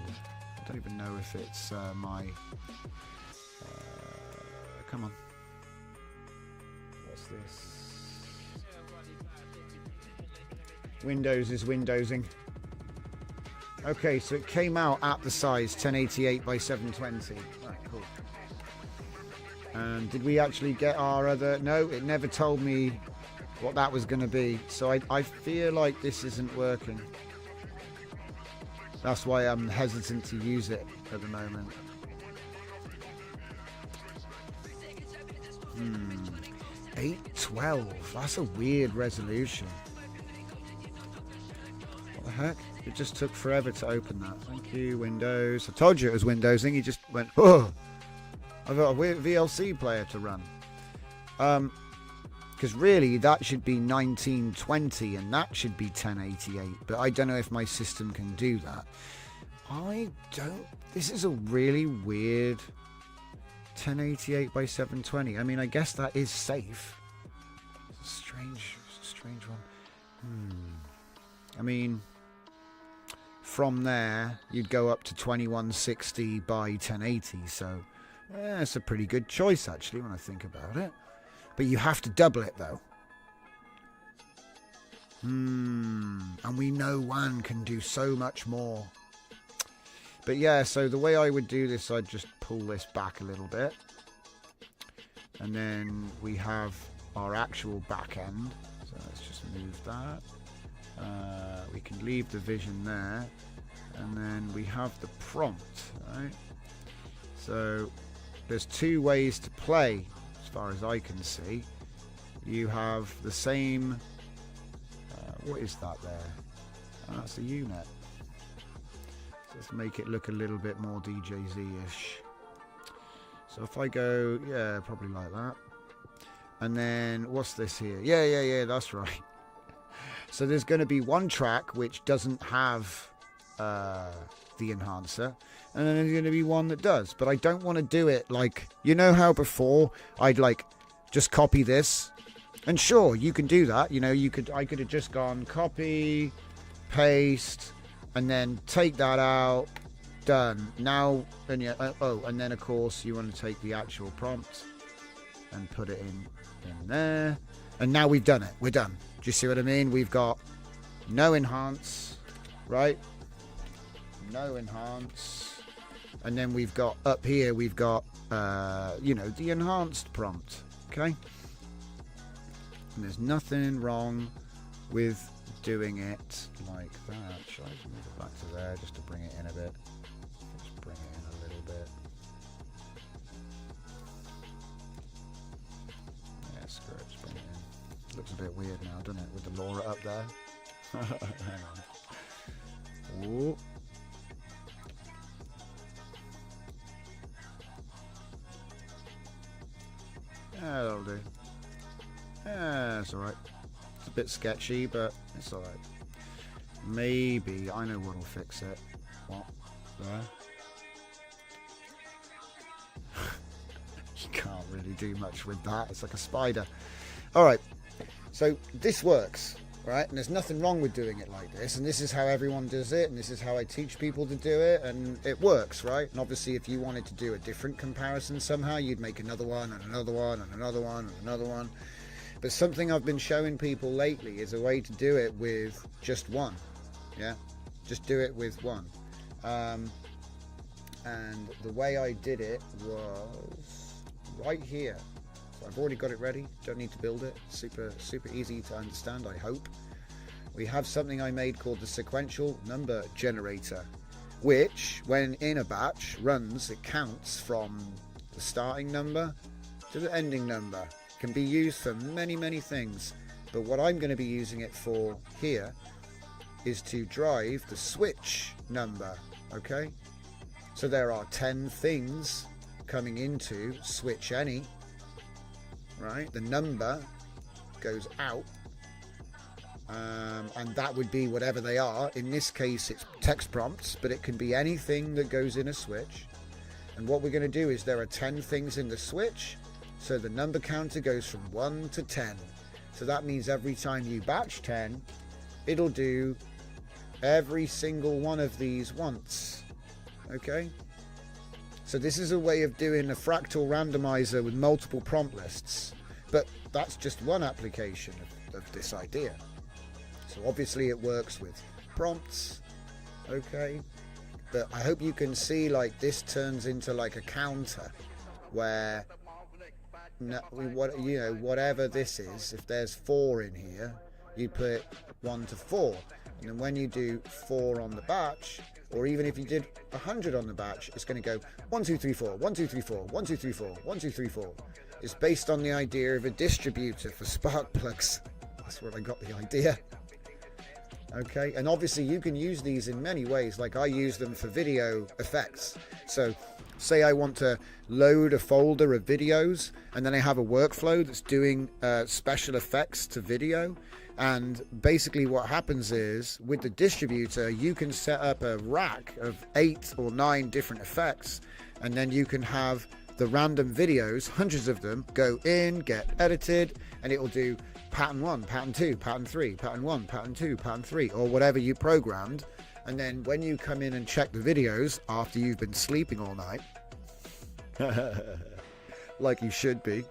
I don't even know if it's my... come on. What's this? Windows is windowsing. Okay, so it came out at the size 1080 by 720. Right, cool. And did we actually get our other... No, it never told me what that was going to be. So I feel like this isn't working. That's why I'm hesitant to use it at the moment. 812. That's a weird resolution. What the heck? It just took forever to open that. Thank you, Windows. I told you it was Windows. I think you just went, oh, I've got a VLC player to run. Because really, that should be 1920 and that should be 1088. But I don't know if my system can do that. This is a really weird 1088 by 720. I mean, I guess that is safe. It's a strange one. I mean, from there, you'd go up to 2160 by 1080. So, it's a pretty good choice, actually, when I think about it. But you have to double it, though. And we know one can do so much more. But yeah, so the way I would do this, I'd just pull this back a little bit. And then we have our actual back end. So let's just move that. We can leave the vision there. And then we have the prompt, right? So there's two ways to play, as far as I can see. You have the same... what is that there? Oh, that's a unit. Let's make it look a little bit more DJZ-ish. So if I go, yeah, probably like that. And then, what's this here? Yeah, that's right. So there's going to be one track which doesn't have the enhancer. And then there's going to be one that does. But I don't want to do it like, you know how before I'd like just copy this? And sure, you can do that. You know, I could have just gone copy, paste... and then take that out, done. Now, and yeah, and then of course you want to take the actual prompt and put it in there. And now we've done it. We're done. Do you see what I mean? We've got no enhance, right? No enhance. And then we've got up here, we've got, the enhanced prompt. Okay? And there's nothing wrong with doing it like that. Should I just move it back to there just to bring it in a bit? Just bring it in a little bit. Yeah, screw it, just bring it in. Looks a bit weird now, doesn't it, with the Laura up there? Hang on. Ooh. Yeah, that'll do. Yeah, it's alright. It's a bit sketchy, but it's alright. Maybe, I know what'll fix it. What? There? You can't really do much with that. It's like a spider. Alright, so this works, right? And there's nothing wrong with doing it like this. And this is how everyone does it. And this is how I teach people to do it. And it works, right? And obviously, if you wanted to do a different comparison somehow, you'd make another one and another one and another one and another one. But something I've been showing people lately is a way to do it with just one. Yeah, just do it with one. And the way I did it was right here. So I've already got it ready. Don't need to build it. Super easy to understand, I hope. We have something I made called the sequential number generator, which, when in a batch, runs, it counts from the starting number to the ending number. Can be used for many things, but what I'm going to be using it for here is to drive the switch number. Okay, so there are 10 things coming into switch any, right? The number goes out, and that would be whatever they are. In this case it's text prompts, but it can be anything that goes in a switch. And what we're going to do is there are 10 things in the switch. So the number counter goes from 1 to 10. So that means every time you batch 10, it'll do every single one of these once. Okay? So this is a way of doing a fractal randomizer with multiple prompt lists. But that's just one application of this idea. So obviously it works with prompts. Okay? But I hope you can see, like, this turns into like a counter where no, whatever this is, if there's 4 in here, you put 1 to 4. And then when you do 4 on the batch, or even if you did 100 on the batch, it's going to go 1, 2, 3, 4, 1, 2, 3, 4, 1, 2, 3, 4, 1, 2, 3, 4. It's based on the idea of a distributor for spark plugs. That's where I got the idea. Okay, and obviously you can use these in many ways. Like I use them for video effects. So say I want to load a folder of videos, and then I have a workflow that's doing special effects to video. And basically what happens is, with the distributor, you can set up a rack of 8 or 9 different effects, and then you can have the random videos, hundreds of them, go in, get edited, and it will do pattern 1, pattern 2, pattern 3, pattern 1, pattern 2, pattern 3, or whatever you programmed. And then when you come in and check the videos after you've been sleeping all night, like you should be,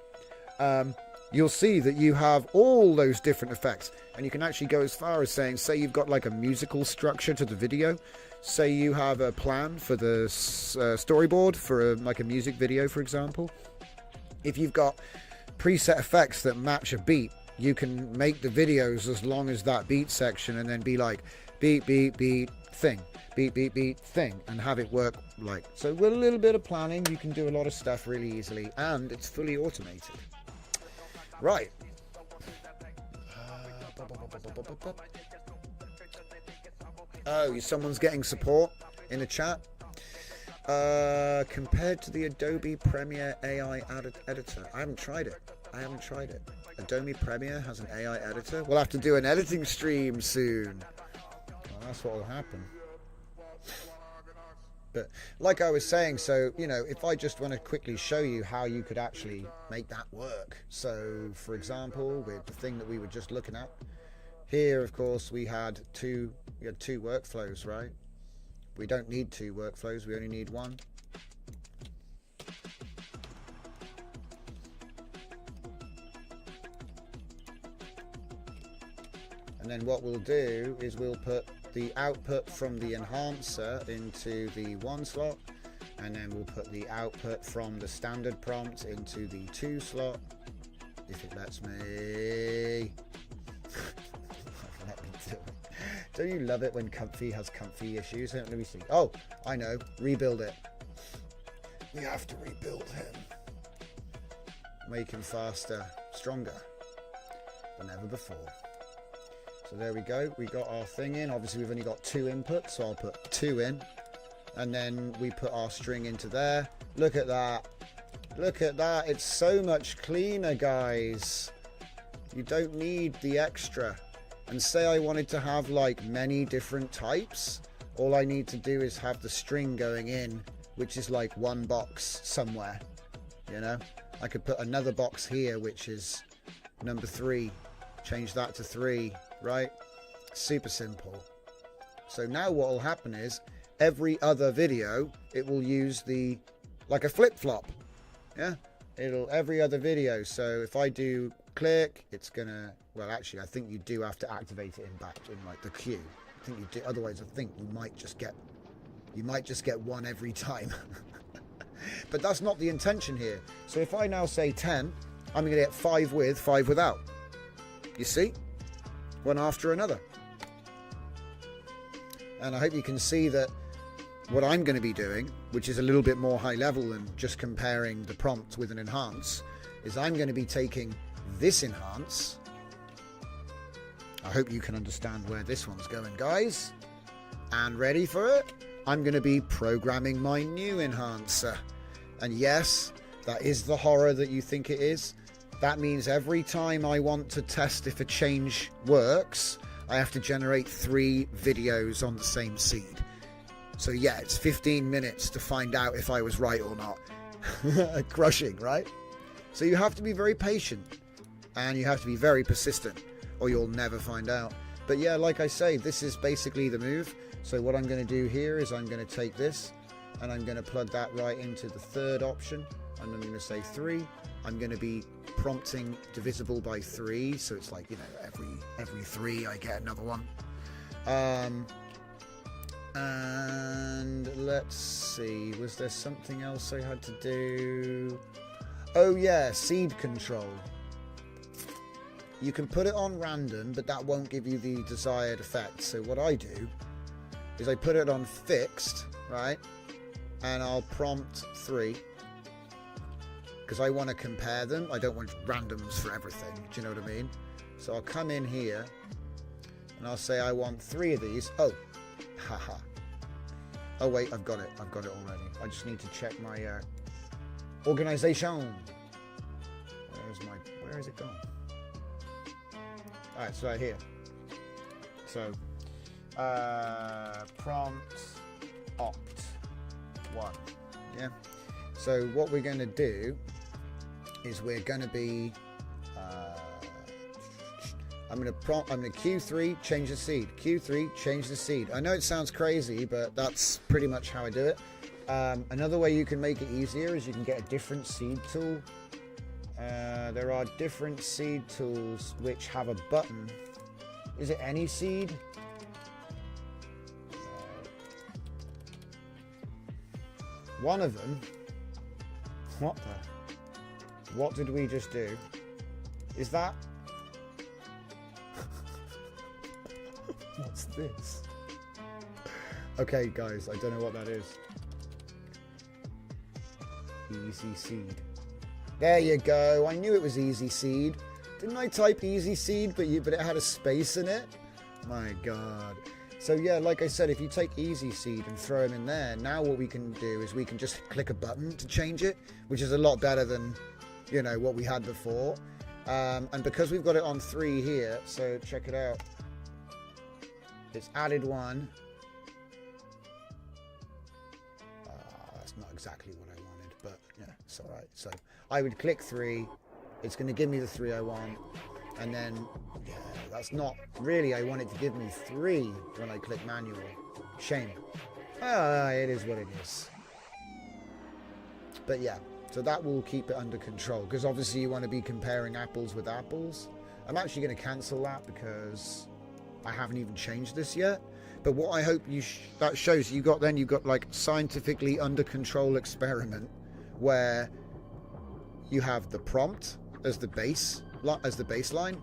you'll see that you have all those different effects. And you can actually go as far as saying, say you've got like a musical structure to the video. Say you have a plan for the storyboard for like a music video, for example. If you've got preset effects that match a beat, you can make the videos as long as that beat section, and then be like beat, beat, beat, thing, beat, beat, beat, thing, and have it work like. So with a little bit of planning, you can do a lot of stuff really easily, and it's fully automated. Right. Oh, someone's getting support in the chat. Compared to the Adobe Premiere AI editor, I haven't tried it. Adobe Premiere has an AI editor. We'll have to do an editing stream soon. Well, that's what will happen. But like I was saying, so, if I just want to quickly show you how you could actually make that work. So, for example, with the thing that we were just looking at, here, of course, we had two workflows, right? We don't need 2 workflows, we only need 1. And then what we'll do is we'll put the output from the enhancer into the 1 slot, and then we'll put the output from the standard prompt into the 2 slot, if it lets me. Let me do it. Don't you love it when Comfy has comfy issues? Let me see. Oh, I know. Rebuild it. We have to rebuild him. Make him faster, stronger than ever before. So there we go. We got our thing in. Obviously, we've only got 2 inputs, so I'll put 2 in. And then we put our string into there. Look at that. Look at that. It's so much cleaner, guys. You don't need the extra. And say I wanted to have like many different types, all I need to do is have the string going in, which is like 1 box somewhere. I could put another box here, which is number 3. Change that to 3, right? Super simple. So now what will happen is every other video, it will use like a flip-flop. Yeah, every other video. So if I do click, it's gonna, well, actually I think you do have to activate it in like the queue. I think you do, otherwise I think you might just get 1 every time. But that's not the intention here. So if I now say 10, I'm gonna get 5 with, 5 without. You see? One after another. And I hope you can see that what I'm going to be doing, which is a little bit more high level than just comparing the prompt with an enhance, is I'm going to be taking this enhance. I hope you can understand where this one's going, guys. And ready for it? I'm going to be programming my new enhancer. And yes, that is the horror that you think it is. That means every time I want to test if a change works, I have to generate 3 videos on the same seed. So yeah, it's 15 minutes to find out if I was right or not. Crushing, right? So you have to be very patient, and you have to be very persistent, or you'll never find out. But yeah, like I say, this is basically the move. So what I'm going to do here is I'm going to take this, and I'm going to plug that right into the 3rd option. And I'm going to say 3. I'm going to be prompting divisible by 3, so it's like, every 3 I get another one. And let's see, was there something else I had to do? Oh yeah, seed control. You can put it on random, but that won't give you the desired effect. So what I do is I put it on fixed, right? And I'll prompt 3. Because I want to compare them. I don't want randoms for everything. Do you know what I mean? So I'll come in here and I'll say I want 3 of these. Oh, haha. Oh wait, I've got it. I've got it already. I just need to check my organization. Where is it gone? Alright, so right here. So prompt opt 1. Yeah. So what we're going to do is we're going to be I'm going to Q3 change the seed, Q3 change the seed. I know it sounds crazy, but that's pretty much how I do it. Another way you can make it easier is you can get a different seed tool. There are different seed tools which have a button. Is it any seed? One of them. What did we just do? Is that? What's this? Okay, guys, I don't know what that is. Easy seed. There you go. I knew it was easy seed. Didn't I type easy seed, but it had a space in it? My God. So yeah, like I said, if you take easy seed and throw them in there, now what we can do is we can just click a button to change it, which is a lot better than, you know, what we had before. And because we've got it on 3 here, so check it out. It's added 1. That's not exactly what I wanted, but yeah, it's all right. So I would click 3. It's going to give me the 3 I want. And then, yeah, that's not really, I want it to give me 3 when I click manual. Shame. It is what it is. But yeah, so that will keep it under control, because obviously you want to be comparing apples with apples. I'm actually going to cancel that because I haven't even changed this yet. But what I hope that shows you've got like scientifically under control experiment where you have the prompt as the baseline,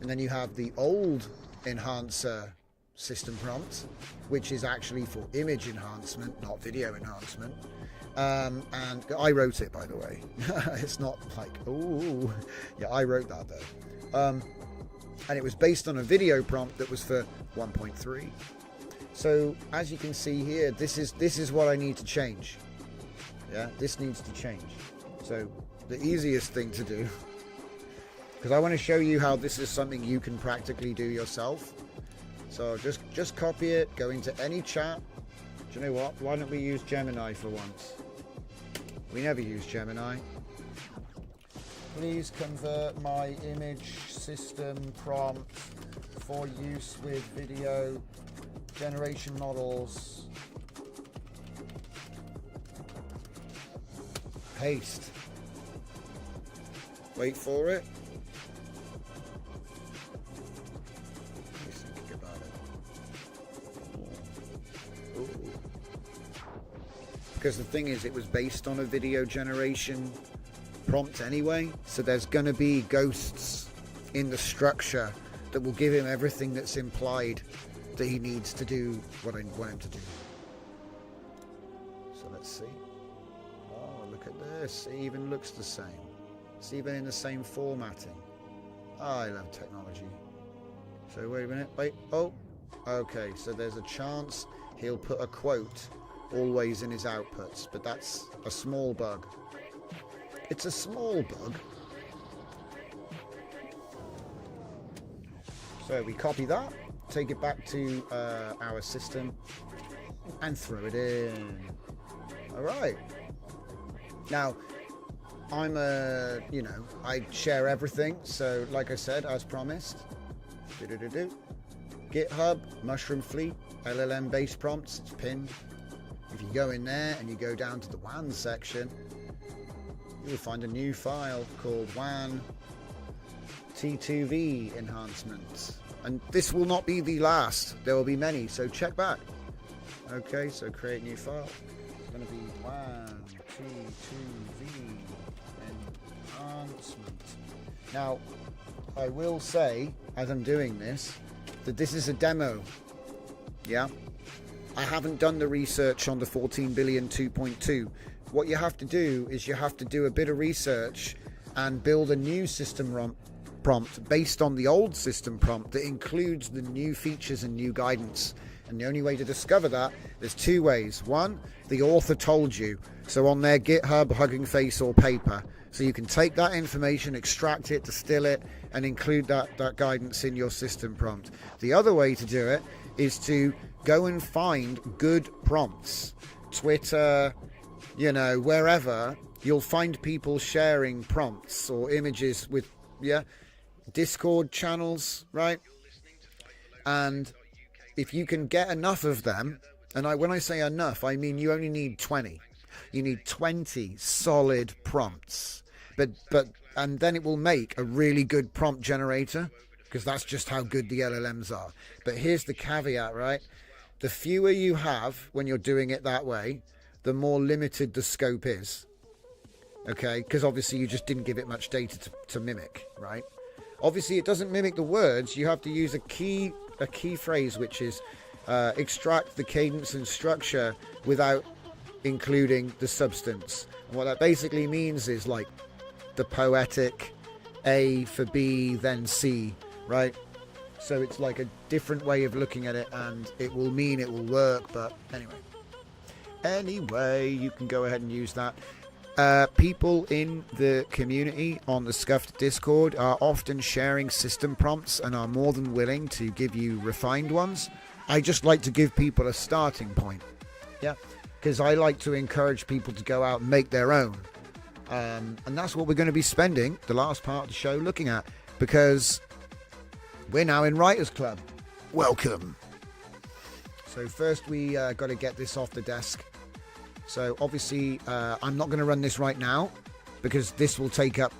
and then you have the old enhancer system prompt, which is actually for image enhancement, not video enhancement. And I wrote it, by the way. It's not like, ooh, yeah, I wrote that though. And it was based on a video prompt that was for 1.3. So as you can see here, this is what I need to change. Yeah, this needs to change. So the easiest thing to do, because I want to show you how this is something you can practically do yourself. So just copy it, go into any chat. Do you know what? Why don't we use Gemini for once? We never use Gemini. Please convert my image system prompt for use with video generation models. Paste. Wait for it. Let me think about it. Ooh. Because the thing is, it was based on a video generation prompt anyway, so there's going to be ghosts in the structure that will give him everything that's implied that he needs to do what I want him to do. So let's see. Oh, look at this. It even looks the same. It's even in the same formatting. Oh, I love technology. So wait a minute. Wait. Oh, okay. So there's a chance he'll put a quote always in his outputs, but that's a small bug. It's a small bug. So we copy that, take it back to our system, and throw it in. All right. Now, I'm I share everything. So, like I said, as promised, GitHub, Mushroom Fleet, LLM-based prompts. It's pinned. If you go in there and you go down to the WAN section, you'll find a new file called WAN T2V enhancements. And this will not be the last. There will be many, so check back. Okay, so create new file. It's going to be WAN T2V enhancement. Now, I will say, as I'm doing this, that this is a demo. Yeah? I haven't done the research on the 14 billion 2.2. What you have to do is you have to do a bit of research and build a new system prompt based on the old system prompt that includes the new features and new guidance. And the only way to discover that, there's two ways. One, the author told you. So on their GitHub, Hugging Face or paper. So you can take that information, extract it, distill it, and include that guidance in your system prompt. The other way to do it is to go and find good prompts. Twitter, wherever, you'll find people sharing prompts or images with, Discord channels, right? And if you can get enough of them, and when I say enough, I mean you only need 20. You need 20 solid prompts. And then it will make a really good prompt generator, because that's just how good the LLMs are. But here's the caveat, right? The fewer you have when you're doing it that way, the more limited the scope is. Okay? Because obviously you just didn't give it much data to mimic, right? Obviously it doesn't mimic the words. You have to use a key phrase, which is extract the cadence and structure without including the substance. And what that basically means is like the poetic A for B, then C, right? So it's like a different way of looking at it, and it will mean it will work. But anyway, you can go ahead and use that. People in the community on the Scuffed Discord are often sharing system prompts and are more than willing to give you refined ones. I just like to give people a starting point. Yeah, because I like to encourage people to go out and make their own. And that's what we're going to be spending the last part of the show looking at, because we're now in Writers Club. Welcome. So first we got to get this off the desk. So obviously I'm not going to run this right now, because this will take up,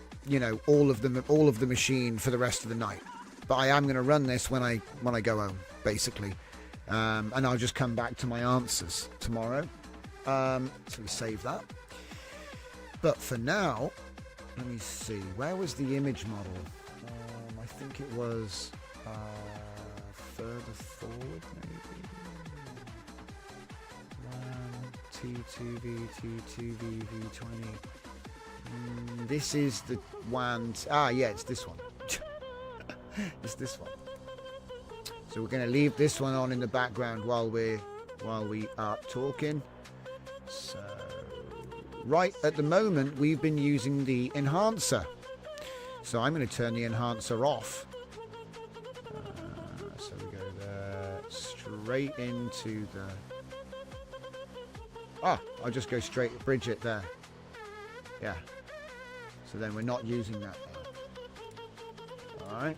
all of the machine for the rest of the night. But I am going to run this when I go home, basically, and I'll just come back to my answers tomorrow. So we save that. But for now, let me see. Where was the image model? I think it was further forward, maybe. T2V, T2V, V20. This is the one. It's this one. It's this one. So we're going to leave this one on in the background while we are talking. So right at the moment we've been using the enhancer. So I'm going to turn the enhancer off. So we go there, straight into the. I'll just go straight to Bridget there. Yeah. So then we're not using that now. Alright.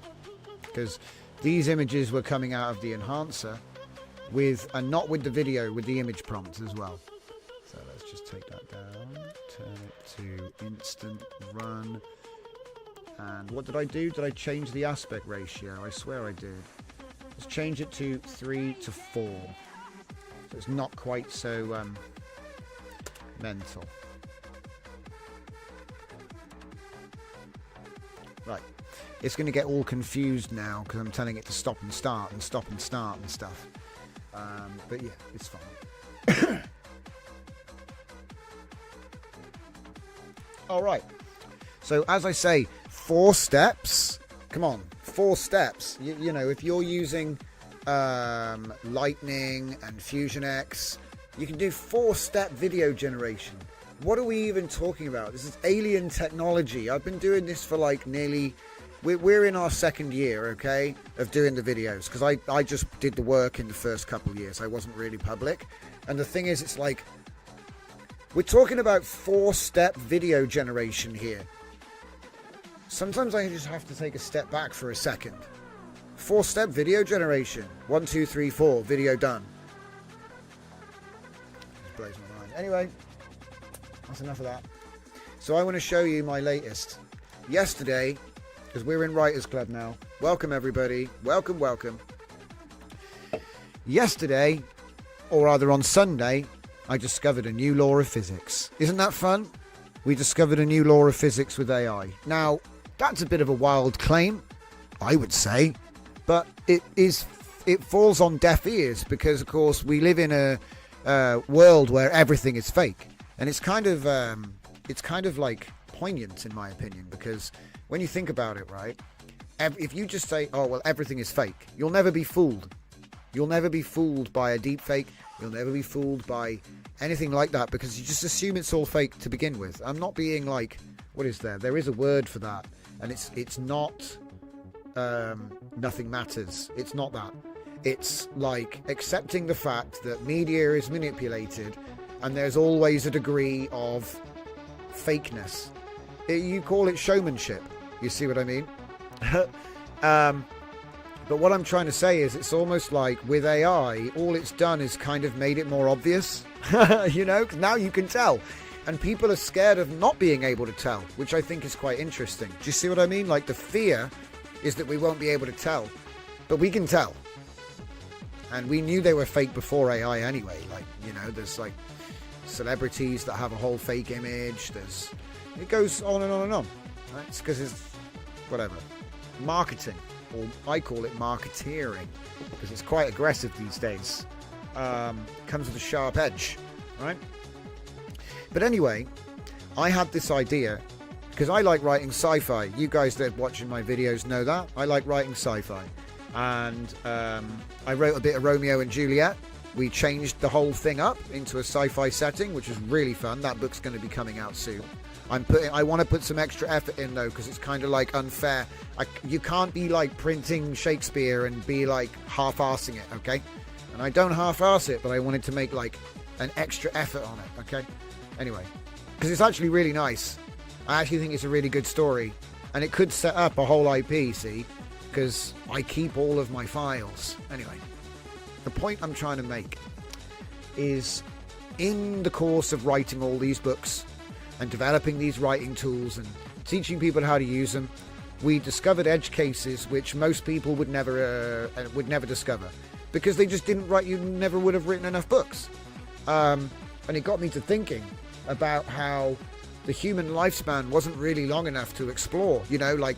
Because these images were coming out of the enhancer and not with the video, with the image prompt as well. So let's just take that down. Turn it to instant run. And what did I do? Did I change the aspect ratio? I swear I did. Let's change it to 3:4. So it's not quite so mental. Right. It's going to get all confused now because I'm telling it to stop and start and stop and start and stuff. But yeah, it's fine. All right. So as I say, 4 steps. Come on, 4 steps. You know, if you're using Lightning and Fusion X, you can do 4-step video generation. What are we even talking about? This is alien technology. I've been doing this for like nearly... We're in our 2nd year, okay, of doing the videos. Because I just did the work in the first couple of years. I wasn't really public. And the thing is, it's like... We're talking about 4-step video generation here. Sometimes I just have to take a step back for a second. 4-step video generation. 1, 2, 3, 4. Video done. Blows my mind. Anyway, that's enough of that. So I want to show you my latest. Yesterday, because we're in Writers Club now. Welcome everybody. Welcome, welcome. Yesterday, or rather on Sunday, I discovered a new law of physics. Isn't that fun? we discovered a new law of physics with AI. Now, that's a bit of a wild claim, I would say, but it falls on deaf ears because, of course, we live in a world where everything is fake, and it's kind of like poignant in my opinion, because when you think about it, right, if you just say, oh well, everything is fake, you'll never be fooled. You'll never be fooled by a deep fake. You'll never be fooled by anything like that, because you just assume it's all fake to begin with. I'm not being like, what is there? There is a word for that, and it's not nothing matters. It's not that. It's like accepting the fact that media is manipulated, and there's always a degree of fakeness. You call it showmanship. You see what I mean? But what I'm trying to say is it's almost like with AI, all it's done is kind of made it more obvious. You know, 'cause now you can tell. And people are scared of not being able to tell, which I think is quite interesting. Do you see what I mean? Like, the fear is that we won't be able to tell. But we can tell. And we knew they were fake before AI anyway. Like, you know, there's like celebrities that have a whole fake image. It goes on and on and on. Right? It's because it's whatever. Marketing. Or I call it marketeering, because it's quite aggressive these days. Comes with a sharp edge, right? But anyway, I had this idea because I like writing sci-fi. You guys that are watching my videos know that. I like writing sci-fi. And I wrote a bit of Romeo and Juliet. We changed the whole thing up into a sci-fi setting, which is really fun. That book's going to be coming out soon. I want to put some extra effort in though, because it's kind of like unfair. You can't be like printing Shakespeare and be like half-arsing it, okay? And I don't half-arse it, but I wanted to make like an extra effort on it, okay? Anyway, because it's actually really nice. I actually think it's a really good story, and it could set up a whole IP, see? Because I keep all of my files. Anyway, the point I'm trying to make is, in the course of writing all these books and developing these writing tools and teaching people how to use them, we discovered edge cases which most people would never discover, because they just didn't write. You never would have written enough books. And it got me to thinking about how the human lifespan wasn't really long enough to explore. You know, like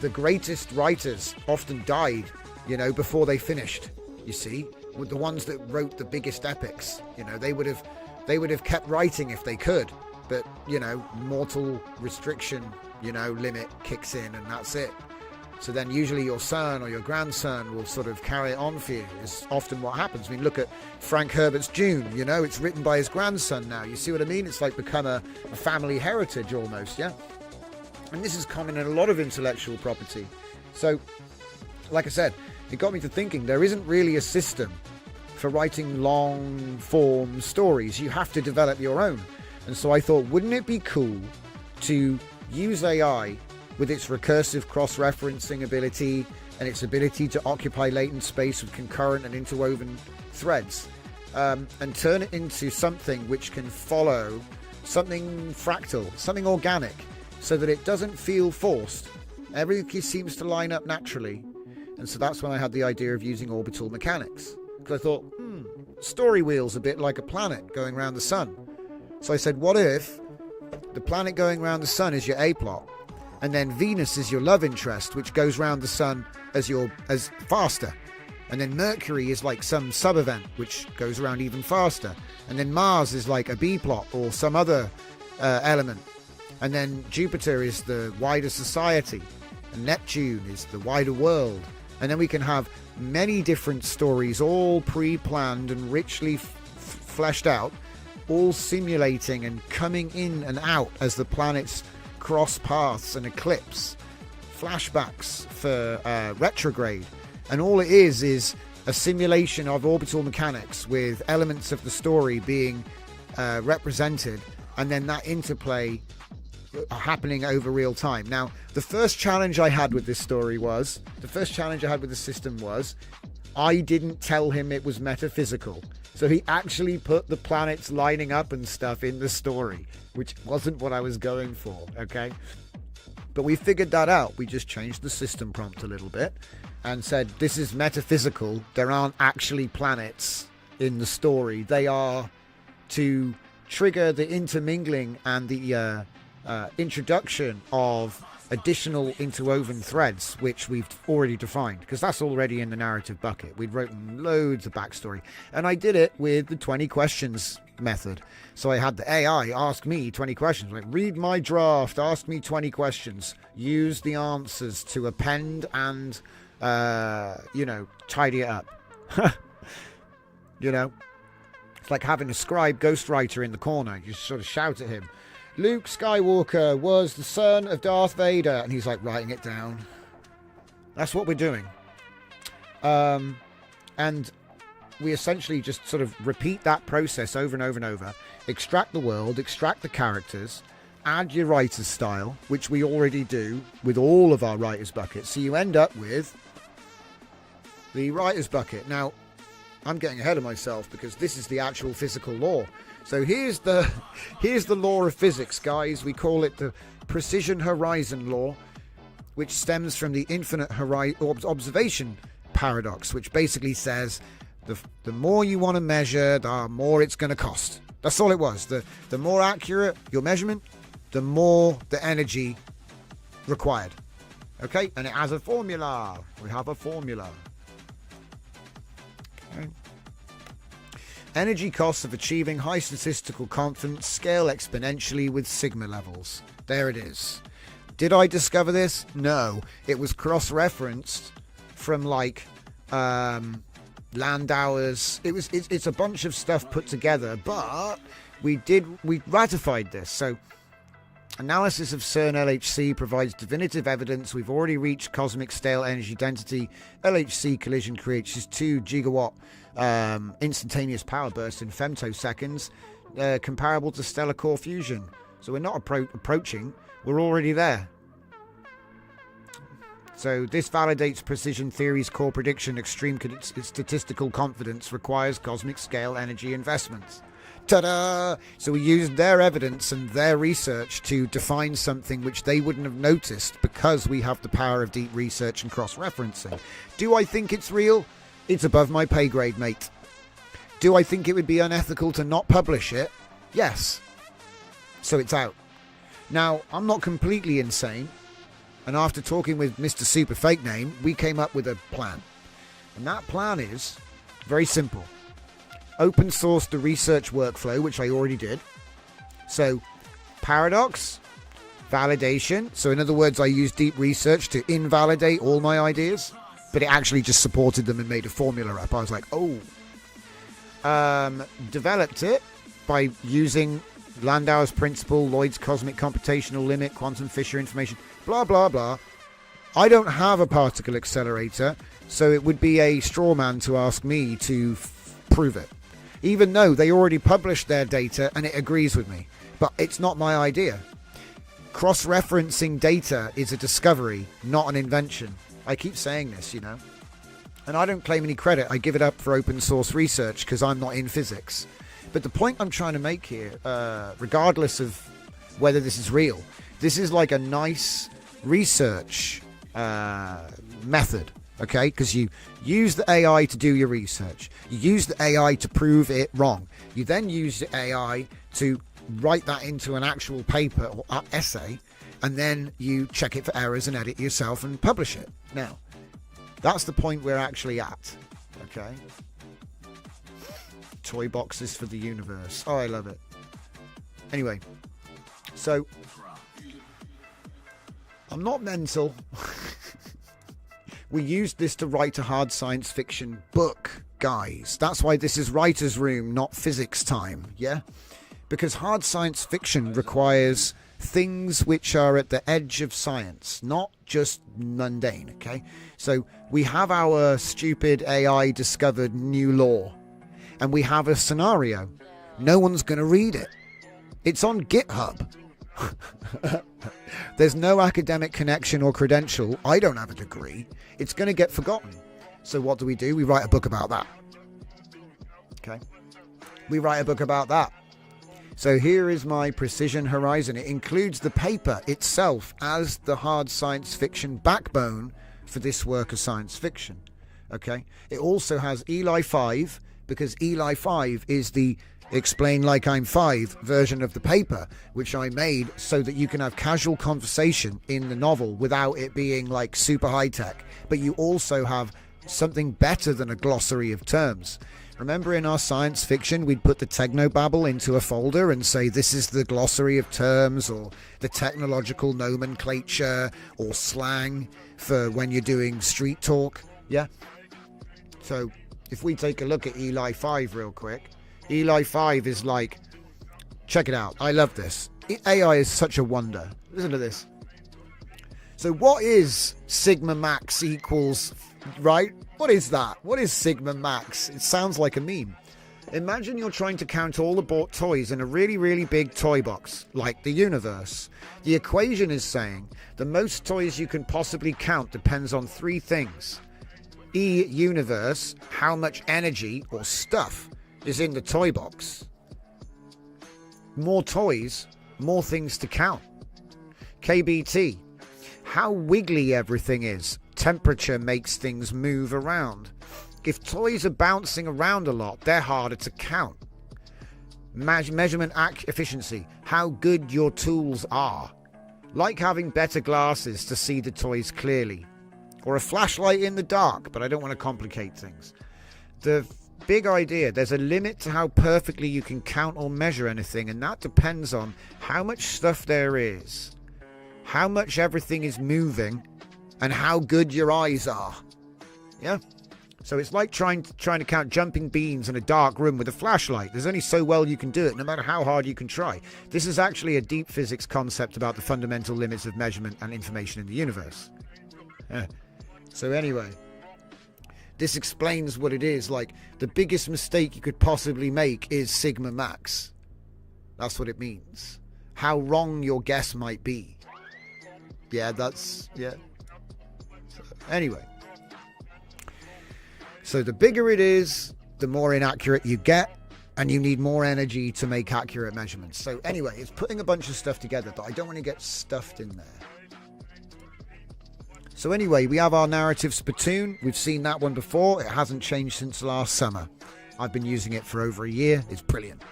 the greatest writers often died, you know, before they finished. You see, with the ones that wrote the biggest epics, you know, they would have kept writing if they could. But, you know, mortal restriction, you know, limit kicks in, and that's it. So then usually your son or your grandson will sort of carry it on for you, is often what happens. I mean, look at Frank Herbert's Dune, you know, it's written by his grandson now. You see what I mean? It's like become a family heritage almost, yeah? And this is common in a lot of intellectual property. So, like I said, it got me to thinking there isn't really a system for writing long-form stories. You have to develop your own. And so I thought, wouldn't it be cool to use AI with its recursive cross-referencing ability and its ability to occupy latent space with concurrent and interwoven threads, and turn it into something which can follow something fractal, something organic, so that it doesn't feel forced. Everything seems to line up naturally. And so that's when I had the idea of using orbital mechanics. Because I thought, story wheel's a bit like a planet going around the sun. So I said, what if the planet going around the sun is your A plot, and then Venus is your love interest, which goes around the sun as faster, and then Mercury is like some sub event which goes around even faster, and then Mars is like a B plot or some other element, and then Jupiter is the wider society, and Neptune is the wider world, and then we can have many different stories, all pre-planned and richly fleshed out, all simulating and coming in and out as the planets cross paths and eclipse, flashbacks for retrograde, and all it is a simulation of orbital mechanics with elements of the story being represented, and then that interplay happening over real time. Now, the first challenge I had with this system was I didn't tell him it was metaphysical. So he actually put the planets lining up and stuff in the story, which wasn't what I was going for, okay? But we figured that out. We just changed the system prompt a little bit and said, this is metaphysical. There aren't actually planets in the story. They are to trigger the intermingling and the introduction of additional interwoven threads, which we've already defined, because that's already in the narrative bucket. We'd written loads of backstory, and I did it with the 20 questions method. So I had the AI ask me 20 questions, like, read my draft, ask me 20 questions, use the answers to append and tidy it up. It's like having a scribe ghostwriter in the corner. You sort of shout at him, Luke Skywalker was the son of Darth Vader, and he's like writing it down. That's what we're doing. And we essentially just sort of repeat that process over and over and over. Extract the world, extract the characters, add your writer's style, which we already do with all of our writer's buckets. So you end up with the writer's bucket. Now, I'm getting ahead of myself because this is the actual physical law. So here's the law of physics, guys. We call it the precision horizon law, which stems from the infinite observation paradox, which basically says the more you want to measure, the more it's going to cost. That's all it was. The more accurate your measurement, the more the energy required. Okay? And it has a formula. We have a formula. Okay. Energy costs of achieving high statistical confidence scale exponentially with sigma levels. There it is. Did I discover this? No. It was cross-referenced from Landauer's. It's a bunch of stuff put together, but we ratified this. So analysis of CERN LHC provides definitive evidence we've already reached cosmic scale energy density. LHC collision creates 2 gigawatt instantaneous power bursts in femtoseconds, comparable to stellar core fusion. So we're not approaching, we're already there. So this validates precision theory's core prediction. Extreme statistical confidence requires cosmic scale energy investments. Ta-da! So we used their evidence and their research to define something which they wouldn't have noticed because we have the power of deep research and cross-referencing. Do I think it's real? It's above my pay grade, mate. Do I think it would be unethical to not publish it? Yes. So it's out. Now, I'm not completely insane. And after talking with Mr. Super Fake Name, we came up with a plan. And that plan is very simple. Open source the research workflow, which I already did. So, paradox, validation. So in other words, I used deep research to invalidate all my ideas, but it actually just supported them and made a formula up. I was like, oh. Developed it by using Landauer's principle, Lloyd's cosmic computational limit, quantum Fisher information, blah, blah, blah. I don't have a particle accelerator, so it would be a straw man to ask me to prove it. Even though they already published their data and it agrees with me. But it's not my idea. Cross-referencing data is a discovery, not an invention. I keep saying this, And I don't claim any credit. I give it up for open source research because I'm not in physics. But the point I'm trying to make here, regardless of whether this is real, this is like a nice research method. Okay, because you use the AI to do your research. You use the AI to prove it wrong. You then use the AI to write that into an actual paper or essay, and then you check it for errors and edit yourself and publish it. Now, that's the point we're actually at. Okay. Toy boxes for the universe. Oh, I love it. Anyway, so I'm not mental. We used this to write a hard science fiction book, guys. That's why this is writer's room, not physics time, yeah? Because hard science fiction requires things which are at the edge of science, not just mundane, okay? So we have our stupid AI discovered new law, and we have a scenario. No one's going to read it. It's on GitHub. There's no academic connection or credential. I don't have a degree. It's going to get forgotten. So what do? We write a book about that. Okay. We write a book about that. So here is my precision horizon. It includes the paper itself as the hard science fiction backbone for this work of science fiction. Okay. It also has Eli 5 because Eli 5 is the Explain Like I'm 5 version of the paper, which I made so that you can have casual conversation in the novel without it being like super high tech, but you also have something better than a glossary of terms. Remember in our science fiction, we'd put the technobabble into a folder and say this is the glossary of terms or the technological nomenclature or slang for when you're doing street talk. Yeah. So if we take a look at Eli 5 real quick, Eli 5 is like, check it out. I love this. AI is such a wonder. Listen to this. So what is sigma max equals, right? What is that? What is sigma max? It sounds like a meme. Imagine you're trying to count all the bought toys in a really, really big toy box, like the universe. The equation is saying the most toys you can possibly count depends on 3 things. E universe, how much energy or stuff is in the toy box. More toys, more things to count. KBT, how wiggly everything is. Temperature makes things move around. If toys are bouncing around a lot, they're harder to count. Measurement efficiency, how good your tools are. Like having better glasses to see the toys clearly. Or a flashlight in the dark, but I don't want to complicate things. The big idea, there's a limit to how perfectly you can count or measure anything, and that depends on how much stuff there is, how much everything is moving, and how good your eyes are. Yeah? So it's like trying to count jumping beans in a dark room with a flashlight. There's only so well you can do it, no matter how hard you can try. This is actually a deep physics concept about the fundamental limits of measurement and information in the universe. Yeah. So anyway, this explains what it is. Like, the biggest mistake you could possibly make is sigma max. That's what it means. How wrong your guess might be. Yeah, yeah. So, anyway. So the bigger it is, the more inaccurate you get, and you need more energy to make accurate measurements. So anyway, it's putting a bunch of stuff together, but I don't want to get stuffed in there. So anyway, we have our narrative spittoon. We've seen that one before. It hasn't changed since last summer. I've been using it for over a year. It's brilliant.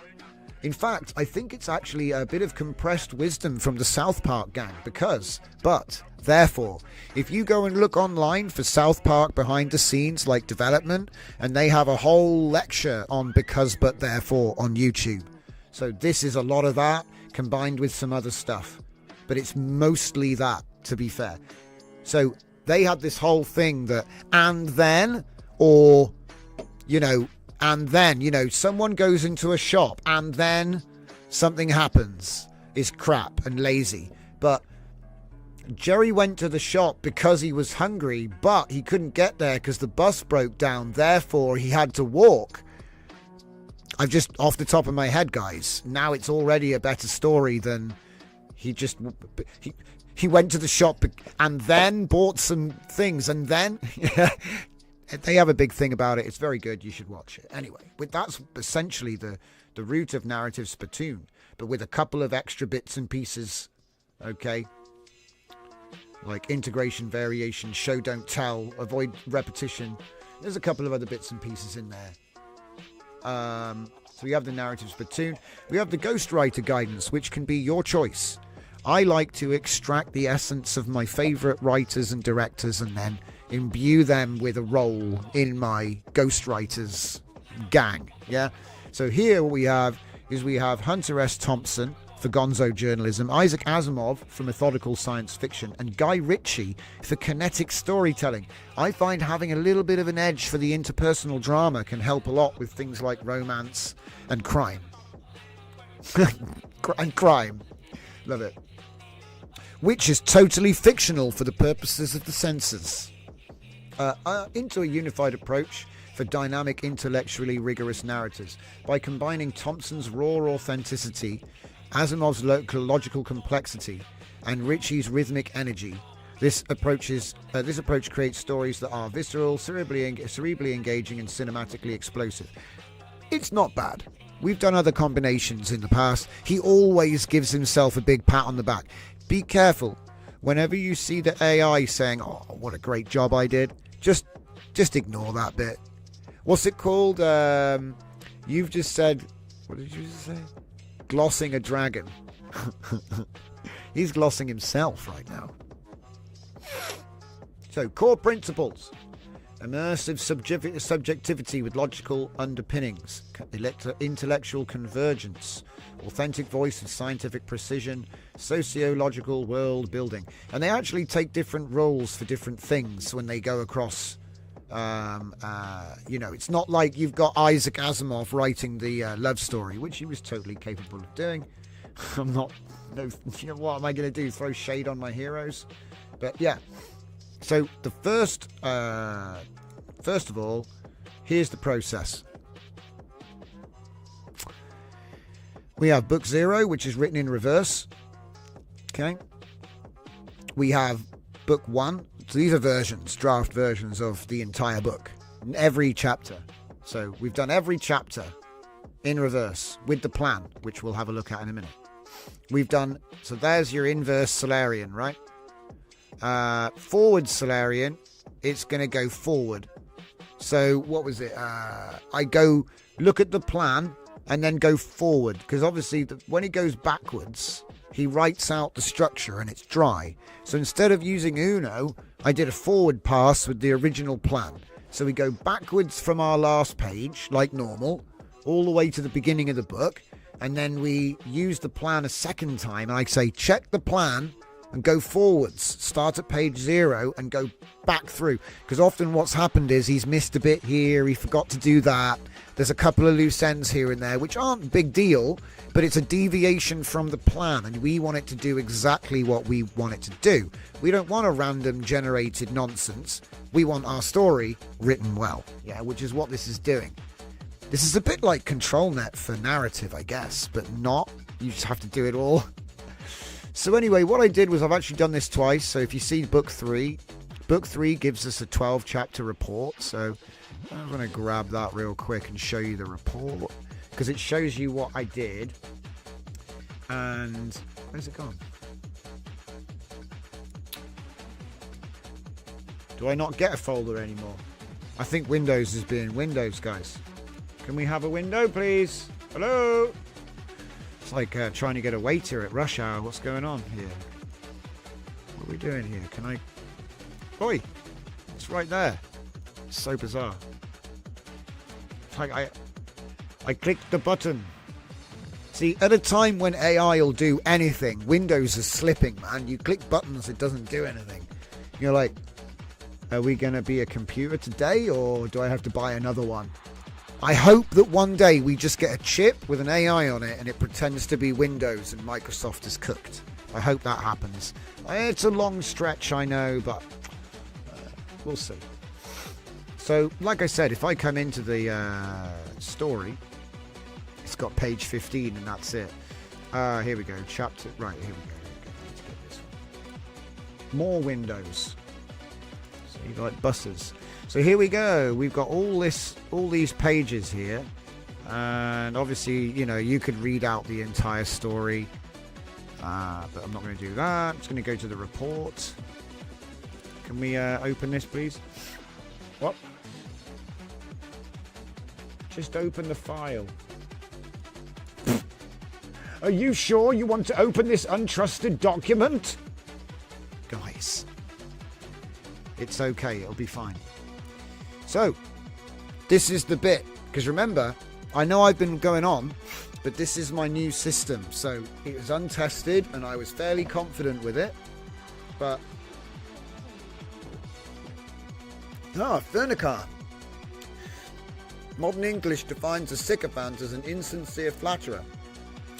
In fact, I think it's actually a bit of compressed wisdom from the South Park gang therefore, if you go and look online for South Park behind the scenes like development, and they have a whole lecture on because, but, therefore on YouTube. So this is a lot of that combined with some other stuff. But it's mostly that, to be fair. So they had this whole thing that, and then, someone goes into a shop and then something happens is crap and lazy. But Jerry went to the shop because he was hungry, but he couldn't get there because the bus broke down. Therefore, he had to walk. I've just, off the top of my head, guys, now it's already a better story than he went to the shop and then bought some things, and then they have a big thing about it. It's very good. You should watch it. Anyway, that's essentially the root of narrative spittoon, but with a couple of extra bits and pieces, okay? Like integration, variation, show, don't tell, avoid repetition. There's a couple of other bits and pieces in there. So we have the narrative spittoon. We have the ghostwriter guidance, which can be your choice. I like to extract the essence of my favorite writers and directors and then imbue them with a role in my ghostwriters gang. Yeah. So here what we have Hunter S. Thompson for gonzo journalism, Isaac Asimov for methodical science fiction, and Guy Ritchie for kinetic storytelling. I find having a little bit of an edge for the interpersonal drama can help a lot with things like romance and crime. And crime. Love it. Which is totally fictional for the purposes of the censors. Into a unified approach for dynamic, intellectually rigorous narratives. By combining Thompson's raw authenticity, Asimov's logical complexity, and Ritchie's rhythmic energy, this approach creates stories that are visceral, cerebrally engaging, and cinematically explosive. It's not bad. We've done other combinations in the past. He always gives himself a big pat on the back. Be careful. Whenever you see the AI saying, "Oh, what a great job I did," just ignore that bit. What's it called? You've just said What did you say? Glossing a dragon. He's glossing himself right now. So, core principles. Immersive subjectivity with logical underpinnings. Intellectual convergence. Authentic voice and scientific precision. Sociological world building. And they actually take different roles for different things when they go across. It's not like you've got Isaac Asimov writing the love story, which he was totally capable of doing. I'm not... No, what am I going to do? Throw shade on my heroes? But yeah. So the first of all, here's the process. We have book 0, which is written in reverse. Okay. We have book 1. So these are versions, draft versions of the entire book. Every chapter. So we've done every chapter in reverse with the plan, which we'll have a look at in a minute. We've done, so there's your inverse Solarian, right? Forward Solarian, it's going to go forward. So what was it? I go look at the plan and then go forward. Because obviously when he goes backwards, he writes out the structure and it's dry. So instead of using Uno, I did a forward pass with the original plan. So we go backwards from our last page, like normal, all the way to the beginning of the book. And then we use the plan a second time. And I say, check the plan and go forwards. Start at page 0 and go back through. Because often what's happened is he's missed a bit here. He forgot to do that. There's a couple of loose ends here and there, which aren't a big deal. But it's a deviation from the plan. And we want it to do exactly what we want it to do. We don't want a random generated nonsense. We want our story written well. Yeah, which is what this is doing. This is a bit like ControlNet for narrative, I guess, but not. You just have to do it all. So anyway, what I did was I've actually done this twice. So if you see book 3 gives us a 12-chapter report. So I'm going to grab that real quick and show you the report because it shows you what I did. And where's it gone? Do I not get a folder anymore? I think Windows is being Windows, guys. Can we have a window, please? Hello? It's like trying to get a waiter at rush hour. What's going on here? What are we doing here? Can I... Oi! It's right there. It's so bizarre. It's like I clicked the button. See, at a time when AI will do anything, Windows is slipping, man. You click buttons, it doesn't do anything. You're like, are we going to be a computer today, or do I have to buy another one? I hope that one day we just get a chip with an AI on it and it pretends to be Windows and Microsoft is cooked. I hope that happens. It's a long stretch, I know, but we'll see. So, like I said, if I come into the story, it's got page 15 and that's it. Here we go. Chapter. Right, here we go. Let's get this one. More windows. So you like buses. So here we go. We've got all these pages here, and obviously, you could read out the entire story, but I'm not going to do that. I'm just going to go to the report. Can we open this, please? What? Just open the file. Are you sure you want to open this untrusted document? Guys, it's okay. It'll be fine. So, this is the bit, because remember, I know I've been going on, but this is my new system, so it was untested, and I was fairly confident with it, but... Furnicar. Modern English defines a sycophant as an insincere flatterer,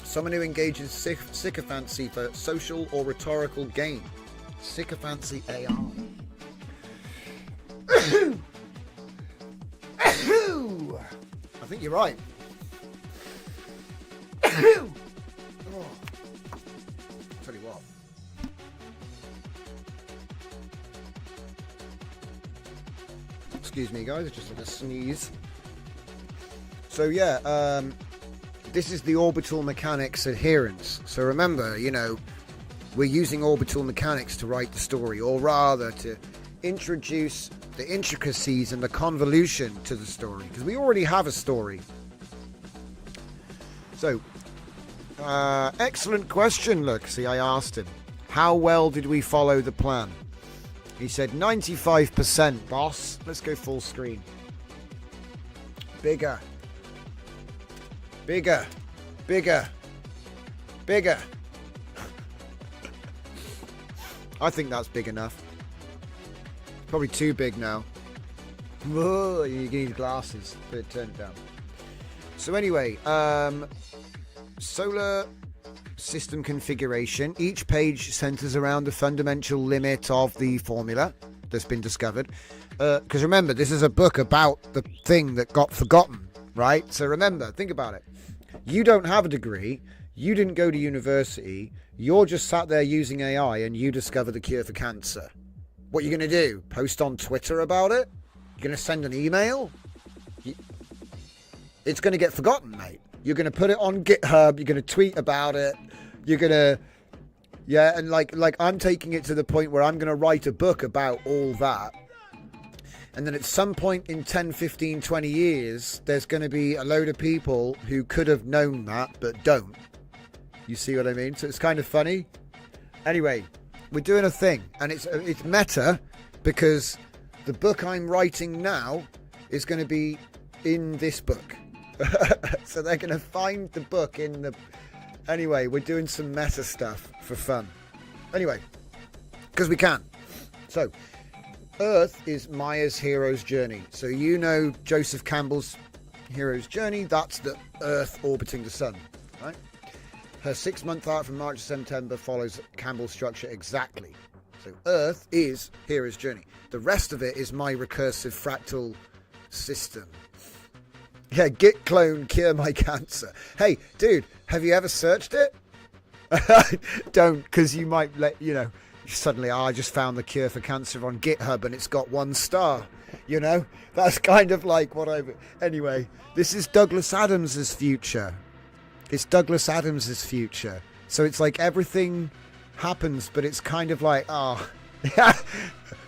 someone who engages sycophancy for social or rhetorical gain. Sycophancy AI. I think you're right. Oh. Tell you what. Excuse me, guys. I just had a sneeze. So yeah, this is the orbital mechanics adherence. So remember, we're using orbital mechanics to write the story, or rather to introduce the intricacies and the convolution to the story, because we already have a story. So, excellent question. Look, see, I asked him, how well did we follow the plan? He said 95%, boss. Let's go full screen. Bigger. Bigger. Bigger. Bigger. I think that's big enough. Probably too big now. Whoa, you need glasses, but turn it down. So anyway, solar system configuration. Each page centers around the fundamental limit of the formula that's been discovered. Because remember, this is a book about the thing that got forgotten, right? So remember, think about it. You don't have a degree. You didn't go to university. You're just sat there using AI and you discover the cure for cancer. What are you going to do? Post on Twitter about it? You're going to send an email? It's going to get forgotten, mate. You're going to put it on GitHub. You're going to tweet about it. You're going to... Yeah, and like I'm taking it to the point where I'm going to write a book about all that. And then at some point in 10, 15, 20 years, there's going to be a load of people who could have known that, but don't. You see what I mean? So it's kind of funny. Anyway, we're doing a thing. And it's meta because the book I'm writing now is going to be in this book. So they're going to find the book in the... Anyway, we're doing some meta stuff for fun. Anyway, because we can. So, Earth is Maya's hero's journey. So you know Joseph Campbell's hero's journey. That's the Earth orbiting the sun, right? Her 6-month arc from March to September follows Campbell's structure exactly. So Earth is hero's journey. The rest of it is my recursive fractal system. Yeah, git clone, cure my cancer. Hey, dude, have you ever searched it? Don't, because you might suddenly, I just found the cure for cancer on GitHub and it's got 1 star. You know, that's kind of like what I've... Anyway, this is Douglas Adams's future. It's Douglas Adams's future. So it's like everything happens, but it's kind of like,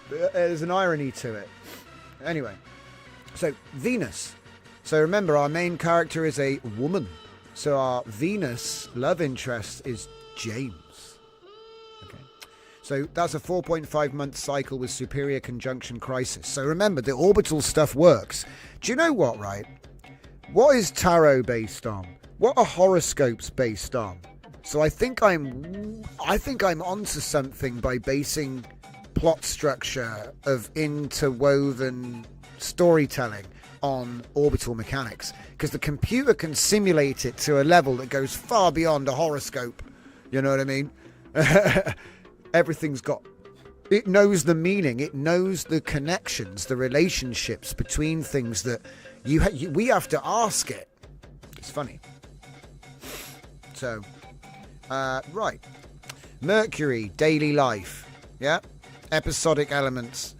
there's an irony to it. Anyway, so Venus. So remember, our main character is a woman. So our Venus love interest is James. Okay. So that's a 4.5 month cycle with superior conjunction crisis. So remember, the orbital stuff works. Do you know what, right? What is tarot based on? What are horoscopes based on? So I think I'm onto something by basing plot structure of interwoven storytelling on orbital mechanics, because the computer can simulate it to a level that goes far beyond a horoscope. You know what I mean? It knows the meaning, it knows the connections, the relationships between things that we have to ask it. It's funny. So, right. Mercury, daily life. Yeah. Episodic elements.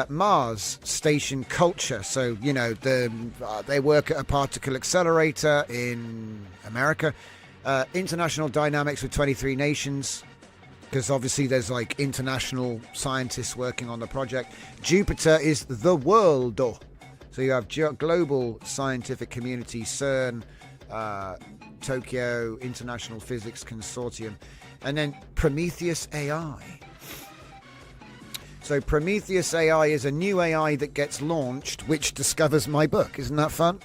Mars, station culture. So, you know, they work at a particle accelerator in America. International dynamics with 23 nations. Because obviously there's like international scientists working on the project. Jupiter is the world. So you have global scientific community, CERN, Tokyo International Physics Consortium, and then Prometheus AI. So Prometheus AI is a new AI that gets launched, which discovers my book. Isn't that fun?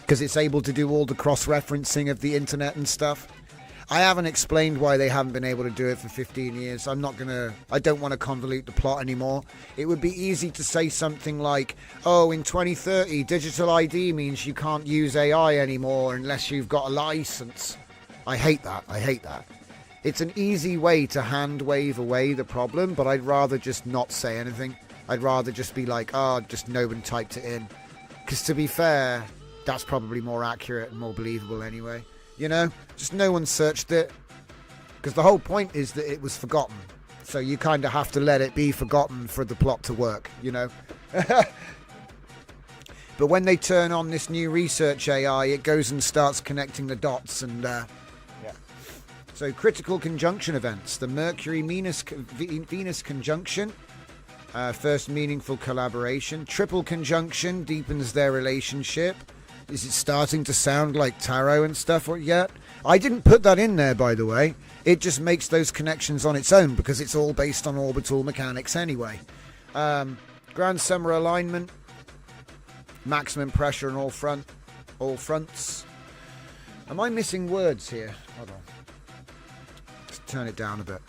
Because it's able to do all the cross-referencing of the internet and stuff. I haven't explained why they haven't been able to do it for 15 years. I don't want to convolute the plot anymore. It would be easy to say something like, oh, in 2030, digital ID means you can't use AI anymore unless you've got a license. I hate that. It's an easy way to hand wave away the problem, but I'd rather just not say anything. I'd rather just be like, just no one typed it in. Because to be fair, that's probably more accurate and more believable anyway. You know, just no one searched it. Because the whole point is that it was forgotten. So you kind of have to let it be forgotten for the plot to work, you know. But when they turn on this new research AI, it goes and starts connecting the dots and... So critical conjunction events. The Mercury-Venus conjunction. First meaningful collaboration. Triple conjunction deepens their relationship. Is it starting to sound like tarot and stuff yet? I didn't put that in there, by the way. It just makes those connections on its own because it's all based on orbital mechanics anyway. Grand summer alignment, maximum pressure on all fronts. Am I missing words here? Hold on. Let's turn it down a bit.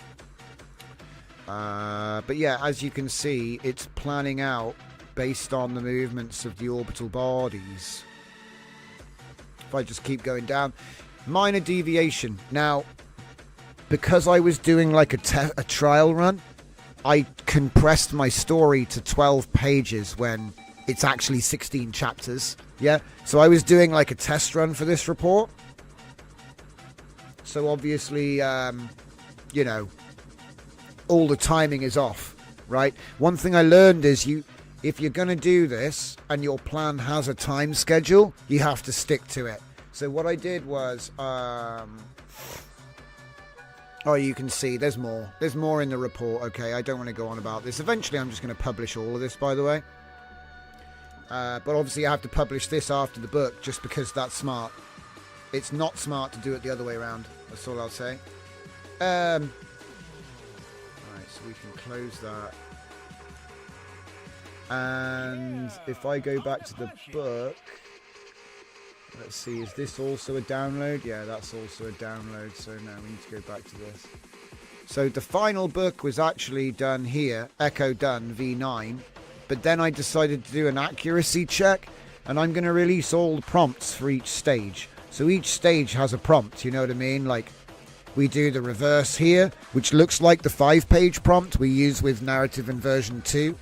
But yeah, as you can see, it's planning out based on the movements of the orbital bodies. If I just keep going down, minor deviation. Now, because I was doing like a trial run, I compressed my story to 12 pages when it's actually 16 chapters. Yeah, so I was doing like a test run for this report. So obviously, you know, all the timing is off, right? One thing I learned is if you're going to do this and your plan has a time schedule, you have to stick to it. So what I did was, oh, you can see there's more. There's more in the report. Okay, I don't want to go on about this. Eventually, I'm just going to publish all of this, by the way. But obviously, I have to publish this after the book just because that's smart. It's not smart to do it the other way around. That's all I'll say. Alright, so we can close that. And if I go back to the book, let's see, is this also a download? Yeah, that's also a download. So now we need to go back to this. So the final book was actually done here, Echo Done V9. But then I decided to do an accuracy check, and I'm going to release all the prompts for each stage. So each stage has a prompt, you know what I mean? Like, we do the reverse here, which looks like the 5-page prompt we use with Narrative Inversion 2.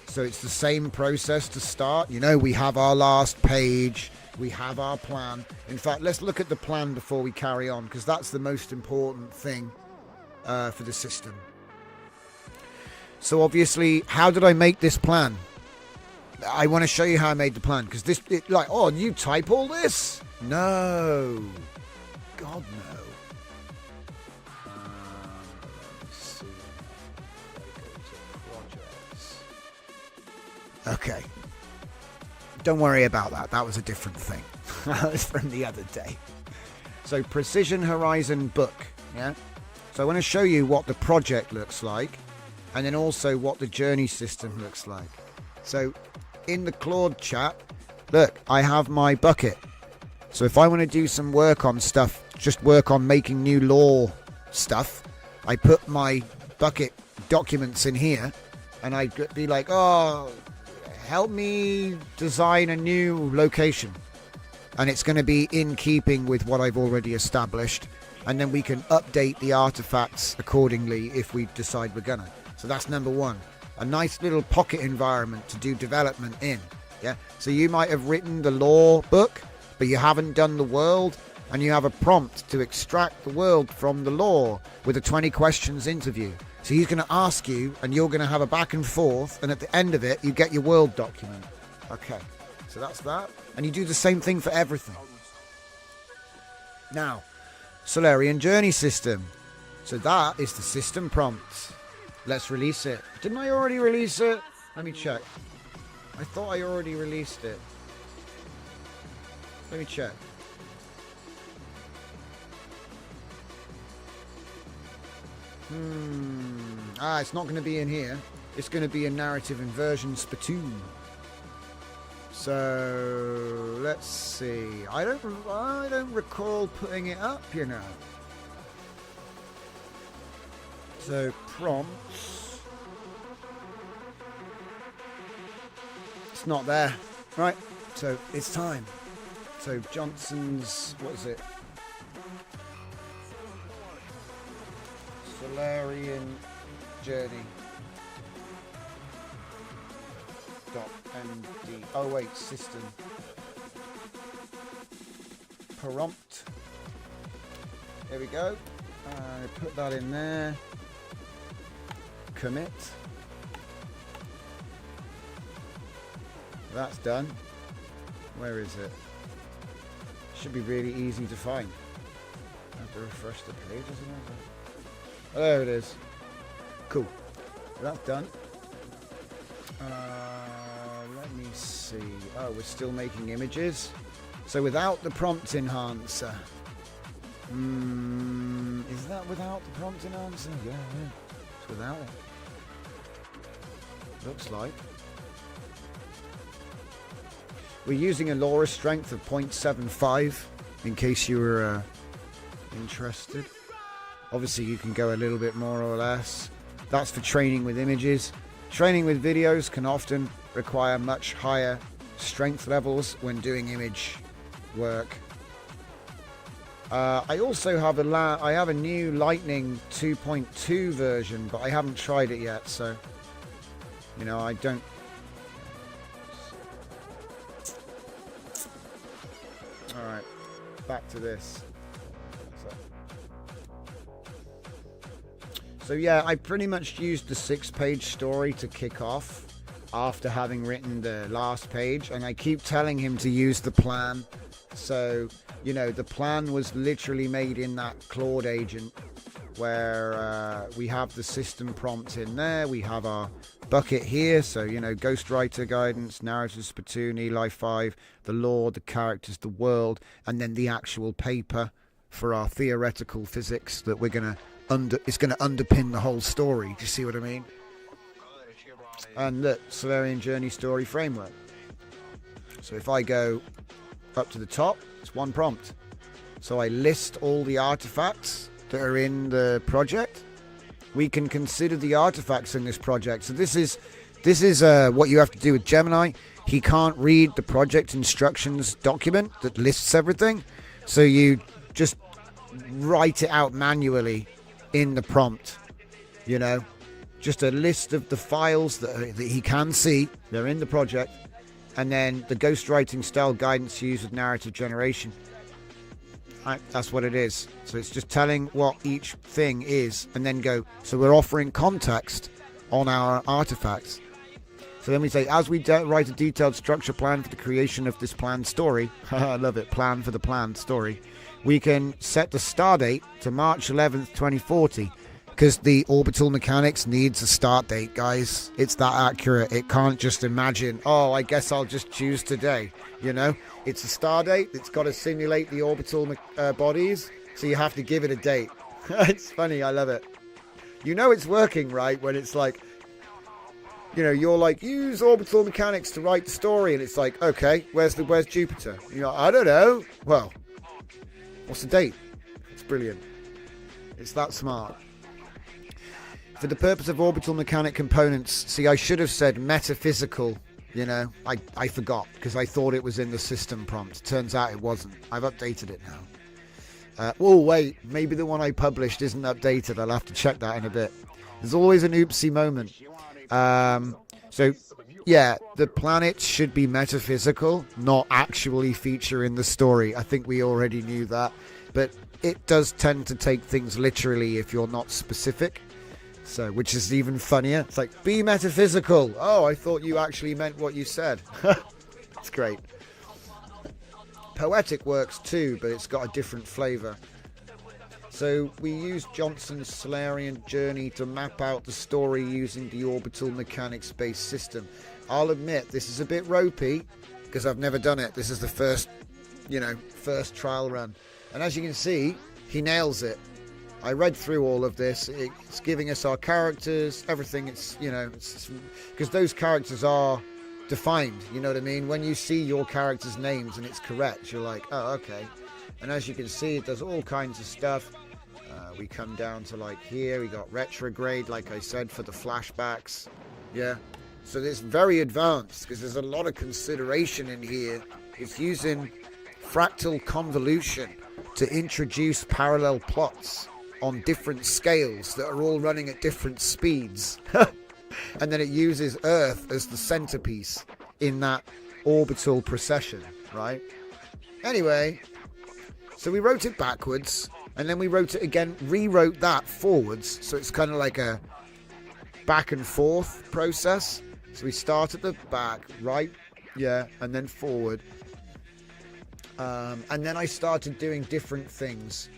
So it's the same process to start. You know, we have our last page, we have our plan. In fact, let's look at the plan before we carry on, because that's the most important thing for the system. So obviously, how did I make this plan? I want to show you how I made the plan, because this, like, oh, you type all this? No. God, no. Let's see. Go to projects. Okay. Don't worry about that. That was a different thing. That was from the other day. So, Precision Horizon book. Yeah. So I want to show you what the project looks like, and then also what the journey system looks like. So in the Claude chat, look, I have my bucket. So if I want to do some work on stuff, just work on making new lore stuff, I put my bucket documents in here, and I'd be like, oh, help me design a new location. And it's going to be in keeping with what I've already established. And then we can update the artifacts accordingly if we decide we're gonna. So that's number one. A nice little pocket environment to do development in. Yeah. So you might have written the lore book, but you haven't done the world, and you have a prompt to extract the world from the lore with a 20 questions interview. So he's going to ask you, and you're going to have a back and forth, and at the end of it, you get your world document. Okay. So that's that. And you do the same thing for everything. Now, Solarian Journey System. So that is the system prompt. Let's release it. Didn't I already release it? Let me check. I thought I already released it. Let me check. It's not going to be in here. It's going to be in Narrative Inversion Spittoon. So let's see. I don't recall putting it up, you know. So prompts. It's not there, right? So it's time. So Johnson's, what is it? Solarian Journey. .md. Oh wait, system. Prompt. There we go. Put that in there. Commit. That's done. Where is it? Should be really easy to find. I have to refresh the page or something. Oh, there it is. Cool. That's done. Let me see. see. Oh, we're still making images. So without the prompt enhancer. Is that without the prompt enhancer? Yeah, it's without it. Looks like. We're using a LoRa strength of 0.75 in case you were interested. Obviously you can go a little bit more or less. That's for training with images. Training with videos can often require much higher strength levels when doing image work. I also have a new Lightning 2.2 version, but I haven't tried it yet, so you know, I don't. All right, back to this. So yeah, I pretty much used the 6-page story to kick off after having written the last page, and I keep telling him to use the plan. So, you know, the plan was literally made in that Claude agent where we have the system prompt in there. We have our bucket here. So, you know, Ghostwriter guidance, narrative spittoon, Eli 5, the lore, the characters, the world, and then the actual paper for our theoretical physics that we're going to it's going to underpin the whole story. Do you see what I mean? And look, Solarian Journey Story Framework. So if I go up to the top, it's one prompt. So I list all the artifacts that are in the project. We can consider the artifacts in this project. So this is what you have to do with Gemini. He can't read the project instructions document that lists everything. So you just write it out manually in the prompt, you know, just a list of the files that he can see. They're in the project. And then the ghostwriting style guidance used with narrative generation. That's what it is. So it's just telling what each thing is and then go. So we're offering context on our artifacts. So then we say, as we write a detailed structure plan for the creation of this planned story. I love it. Plan for the planned story. We can set the start date to March 11th, 2040. Because the orbital mechanics needs a start date, guys. It's that accurate. It can't just imagine, oh, I guess I'll just choose today. You know, it's a start date. It's got to simulate the orbital bodies. So you have to give it a date. It's funny. I love it. You know it's working, right? When it's like, you know, you're like, use orbital mechanics to write the story. And it's like, okay, where's Jupiter? You're like, I don't know. Well, what's the date? It's brilliant. It's that smart. For the purpose of orbital mechanic components, see, I should have said metaphysical, you know. I forgot because I thought it was in the system prompt. Turns out it wasn't. I've updated it now. Oh, wait, maybe the one I published isn't updated. I'll have to check that in a bit. There's always an oopsie moment. So, yeah, the planets should be metaphysical, not actually feature in the story. I think we already knew that. But it does tend to take things literally if you're not specific. So, which is even funnier. It's like, be metaphysical. Oh, I thought you actually meant what you said. It's great. Poetic works too, but it's got a different flavour. So we used Johnson's Solarian Journey to map out the story using the orbital mechanics-based system. I'll admit, this is a bit ropey because I've never done it. This is the first trial run. And as you can see, he nails it. I read through all of this. It's giving us our characters, everything. It's, you know, because those characters are defined. You know what I mean? When you see your characters' names and it's correct, you're like, oh, okay. And as you can see, it does all kinds of stuff. We come down to like here. We got retrograde, like I said, for the flashbacks. Yeah. So it's very advanced because there's a lot of consideration in here. It's using fractal convolution to introduce parallel plots on different scales that are all running at different speeds. And then it uses Earth as the centerpiece in that orbital procession, right? Anyway, so we wrote it backwards, and then we wrote it again, rewrote that forwards, so it's kind of like a back and forth process. So we start at the back, right, yeah, and then forward. And then I started doing different things.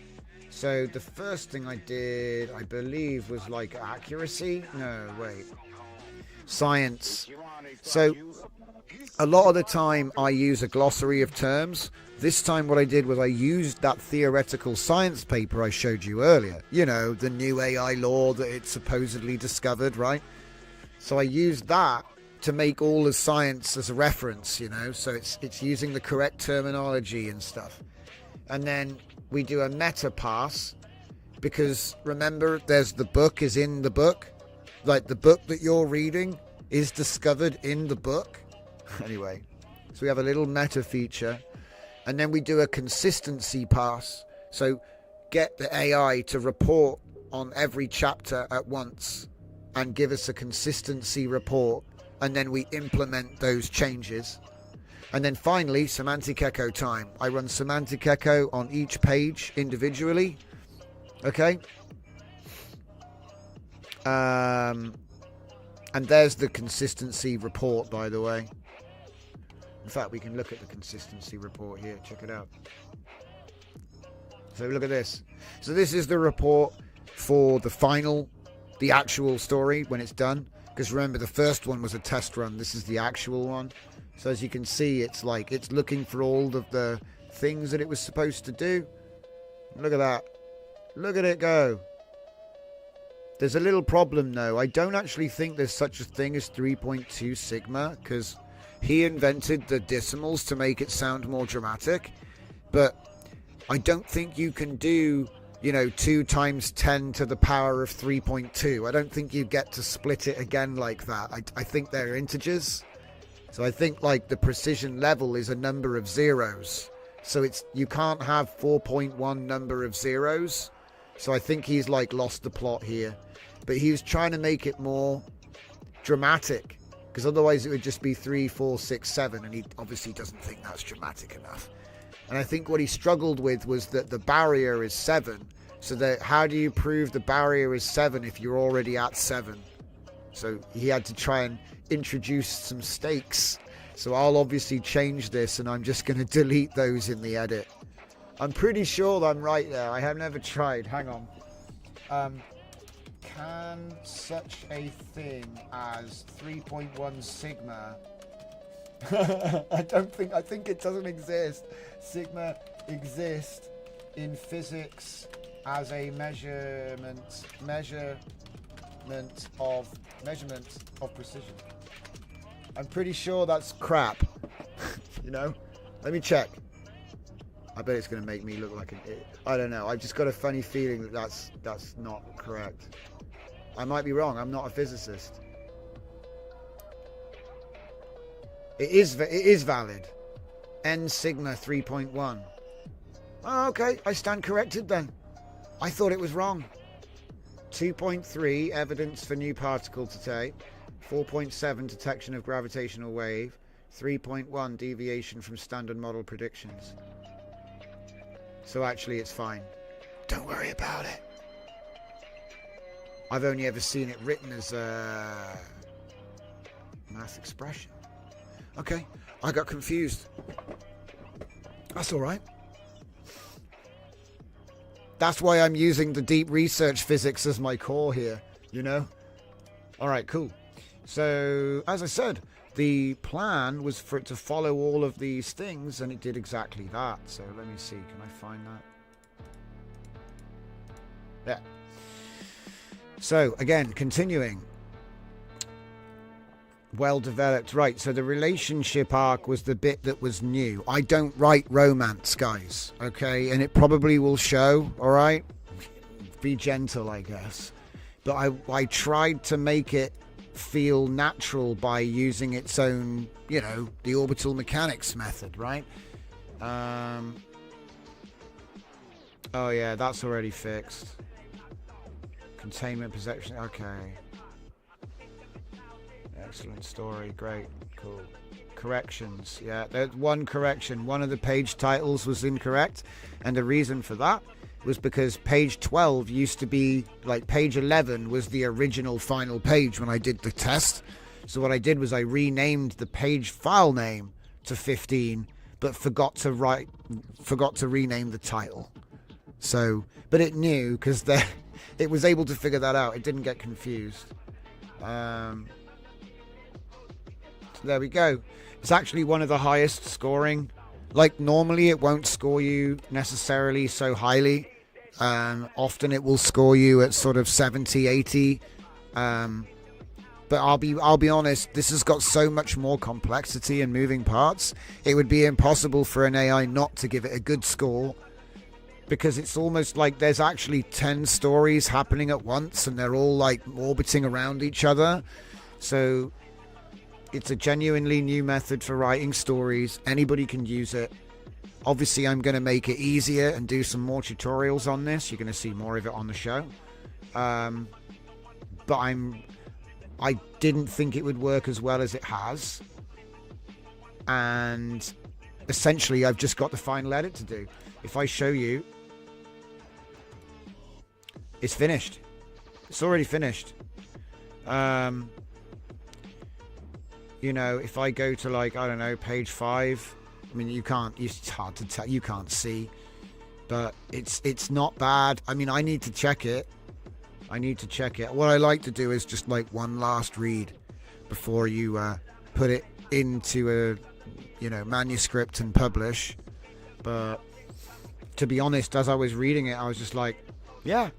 So the first thing I did, I believe, was like accuracy. No, wait. science. So a lot of the time I use a glossary of terms. This time what I did was I used that theoretical science paper I showed you earlier. You know, the new AI law that it supposedly discovered, right? So I used that to make all the science as a reference, you know, so it's using the correct terminology and stuff. And then we do a meta pass, because remember, there's the book is in the book. Like the book that you're reading is discovered in the book. Anyway, so we have a little meta feature. And then we do a consistency pass. So get the AI to report on every chapter at once and give us a consistency report. And then we implement those changes. And then finally, semantic echo time. I run semantic echo on each page individually. Okay. And there's the consistency report, by the way. In fact, we can look at the consistency report here. Check it out. So look at this. So this is the report for the actual story when it's done. Because remember, the first one was a test run. This is the actual one. So as you can see, it's looking for all of the things that it was supposed to do. Look at that. Look at it go. There's a little problem though. I don't actually think there's such a thing as 3.2 sigma, because he invented the decimals to make it sound more dramatic. But I don't think you can do, 2 times 10 to the power of 3.2. I don't think you get to split it again like that. I think they're integers. So I think the precision level is a number of zeros. So you can't have 4.1 number of zeros. So I think he's lost the plot here. But he was trying to make it more dramatic, because otherwise it would just be 3, 4, 6, 7, and he obviously doesn't think that's dramatic enough. And I think what he struggled with was that the barrier is 7. So that how do you prove the barrier is 7 if you're already at 7? So he had to try and introduce some stakes. So I'll obviously change this, and I'm just going to delete those in the edit. I'm pretty sure that I'm right there. I have never tried. Hang on. Can such a thing as 3.1 sigma... I think it doesn't exist. Sigma exists in physics as a measurement of precision. I'm pretty sure that's crap. Let me check. I bet it's going to make me look like an idiot. I don't know. I've just got a funny feeling that that's not correct. I might be wrong. I'm not a physicist. It is valid. N sigma 3.1. Oh, okay. I stand corrected then. I thought it was wrong. 2.3 evidence for new particle today. 4.7 detection of gravitational wave. 3.1 deviation from standard model predictions. So actually it's fine. Don't worry about it. I've only ever seen it written as a math expression. Okay, I got confused. That's all right. That's why I'm using the deep research physics as my core here, All right, cool. So, as I said, the plan was for it to follow all of these things, and it did exactly that. So let me see, can I find that? Yeah. So, again, continuing. Well developed. Right, so the relationship arc was the bit that was new. I don't write romance, guys, okay? And it probably will show, all right? Be gentle, I guess. But I tried to make it feel natural by using its own, the orbital mechanics method, right? Oh, yeah, that's already fixed. Containment perception, okay. Excellent story, great, cool. Corrections, yeah, there's one correction. One of the page titles was incorrect, and the reason for that was because page 12 used to be, page 11 was the original final page when I did the test. So what I did was I renamed the page file name to 15, but forgot to rename the title. So, but it knew, because it was able to figure that out. It didn't get confused. There we go. It's actually one of the highest scoring. Like normally it won't score you necessarily so highly. Often it will score you at sort of 70, 80. But I'll be honest, this has got so much more complexity and moving parts. It would be impossible for an AI not to give it a good score, because it's almost like there's actually 10 stories happening at once and they're all like orbiting around each other. So it's a genuinely new method for writing stories. Anybody can use it. Obviously, I'm going to make it easier and do some more tutorials on this. You're going to see more of it on the show. But I didn't think it would work as well as it has. And essentially, I've just got the final edit to do. If I show you, it's finished. It's already finished. You know, if I go to like, I don't know, page 5, I mean, it's hard to tell, you can't see, but it's not bad. I mean, I need to check it. What I like to do is just like one last read before you put it into a, manuscript and publish. But to be honest, as I was reading it, I was just like, yeah.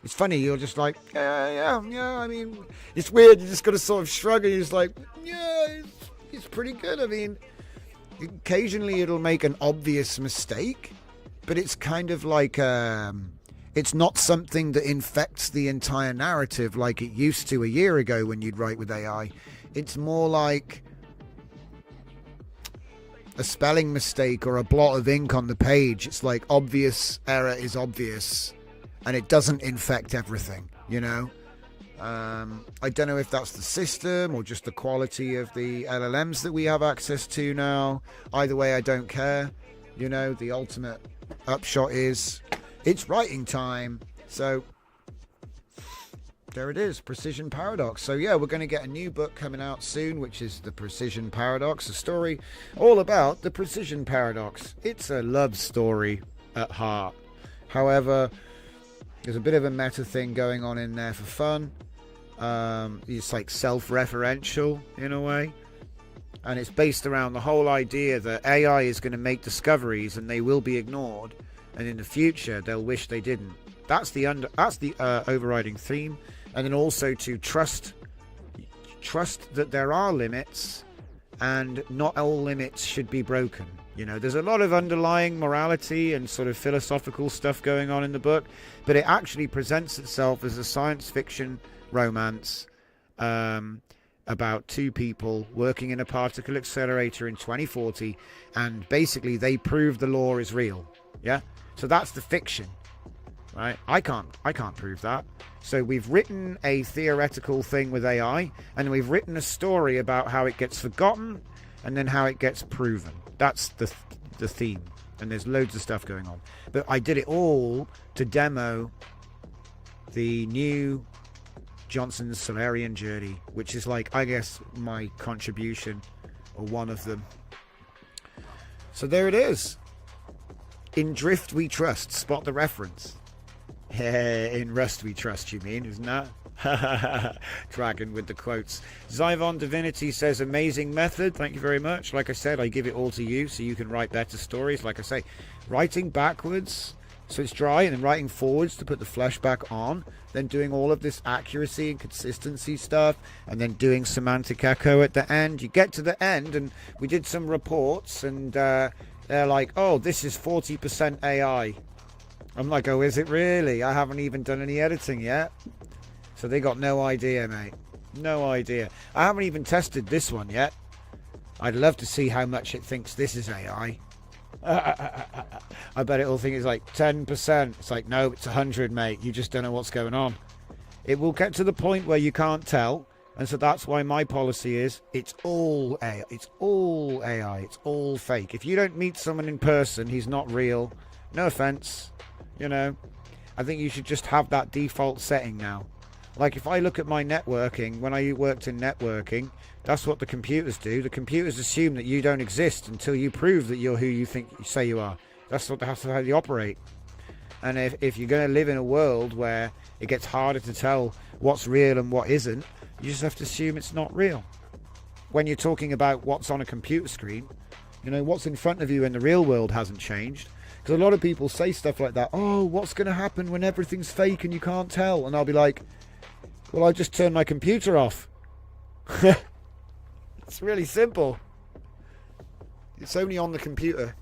It's funny, you're just like, yeah, I mean, it's weird, you just got to sort of shrug and you're just like, yeah, it's pretty good. I mean, occasionally it'll make an obvious mistake, but it's kind of like, it's not something that infects the entire narrative like it used to a year ago when you'd write with AI. It's more like a spelling mistake or a blot of ink on the page. It's like obvious error is obvious. And it doesn't infect everything, I don't know if that's the system or just the quality of the LLMs that we have access to now. Either way, I don't care. The ultimate upshot is it's writing time. So there it is, Precision Paradox. So yeah, we're going to get a new book coming out soon, which is The Precision Paradox, a story all about the Precision Paradox. It's a love story at heart. However, there's a bit of a meta thing going on in there for fun. It's like self-referential in a way. And it's based around the whole idea that AI is going to make discoveries and they will be ignored. And in the future, they'll wish they didn't. That's the overriding theme. And then also to trust that there are limits and not all limits should be broken. There's a lot of underlying morality and sort of philosophical stuff going on in the book, but it actually presents itself as a science fiction romance about two people working in a particle accelerator in 2040, and basically they prove the law is real. Yeah, so that's the fiction, right? I can't prove that. So we've written a theoretical thing with AI, and we've written a story about how it gets forgotten and then how it gets proven. That's the theme, and there's loads of stuff going on. But I did it all to demo the new Johnson's Solarian Journey, which is like, I guess, my contribution, or one of them. So there it is. In drift we trust. Spot the reference. In rust we trust, you mean, isn't that? Dragon with the quotes. Zyvon Divinity says, amazing method, thank you very much. Like I said, I give it all to you so you can write better stories. Like I say, writing backwards so it's dry, and then writing forwards to put the flesh back on, then doing all of this accuracy and consistency stuff, and then doing semantic echo at the end. You get to the end, and we did some reports, and they're like, oh, this is 40% AI. I'm like, oh, is it really? I haven't even done any editing yet. So they got no idea, mate. No idea. I haven't even tested this one yet. I'd love to see how much it thinks this is AI. I bet it'll think it's like 10%. It's like, no, it's 100, mate. You just don't know what's going on. It will get to the point where you can't tell. And so that's why my policy is it's all AI. It's all AI. It's all fake. If you don't meet someone in person, he's not real. No offense. I think you should just have that default setting now. Like if I look at my networking, when I worked in networking, that's what the computers do. The computers assume that you don't exist until you prove that you're who you say you are. That's how they operate. And if you're going to live in a world where it gets harder to tell what's real and what isn't, you just have to assume it's not real. when you're talking about what's on a computer screen, you know, what's in front of you in the real world hasn't changed. Because a lot of people say stuff like that. Oh, what's going to happen when everything's fake and you can't tell? And I'll be like, well, I just turned my computer off. It's really simple. It's only on the computer.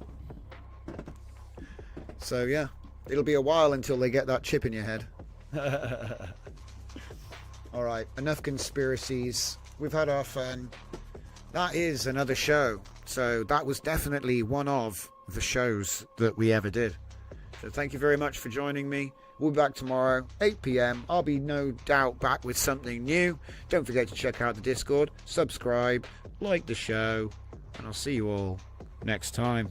So yeah, it'll be a while until they get that chip in your head. Alright, enough conspiracies. We've had our fun. That is another show. So that was definitely one of the shows that we ever did. So thank you very much for joining me. We'll be back tomorrow, 8 PM. I'll be no doubt back with something new. Don't forget to check out the Discord, subscribe, like the show, and I'll see you all next time.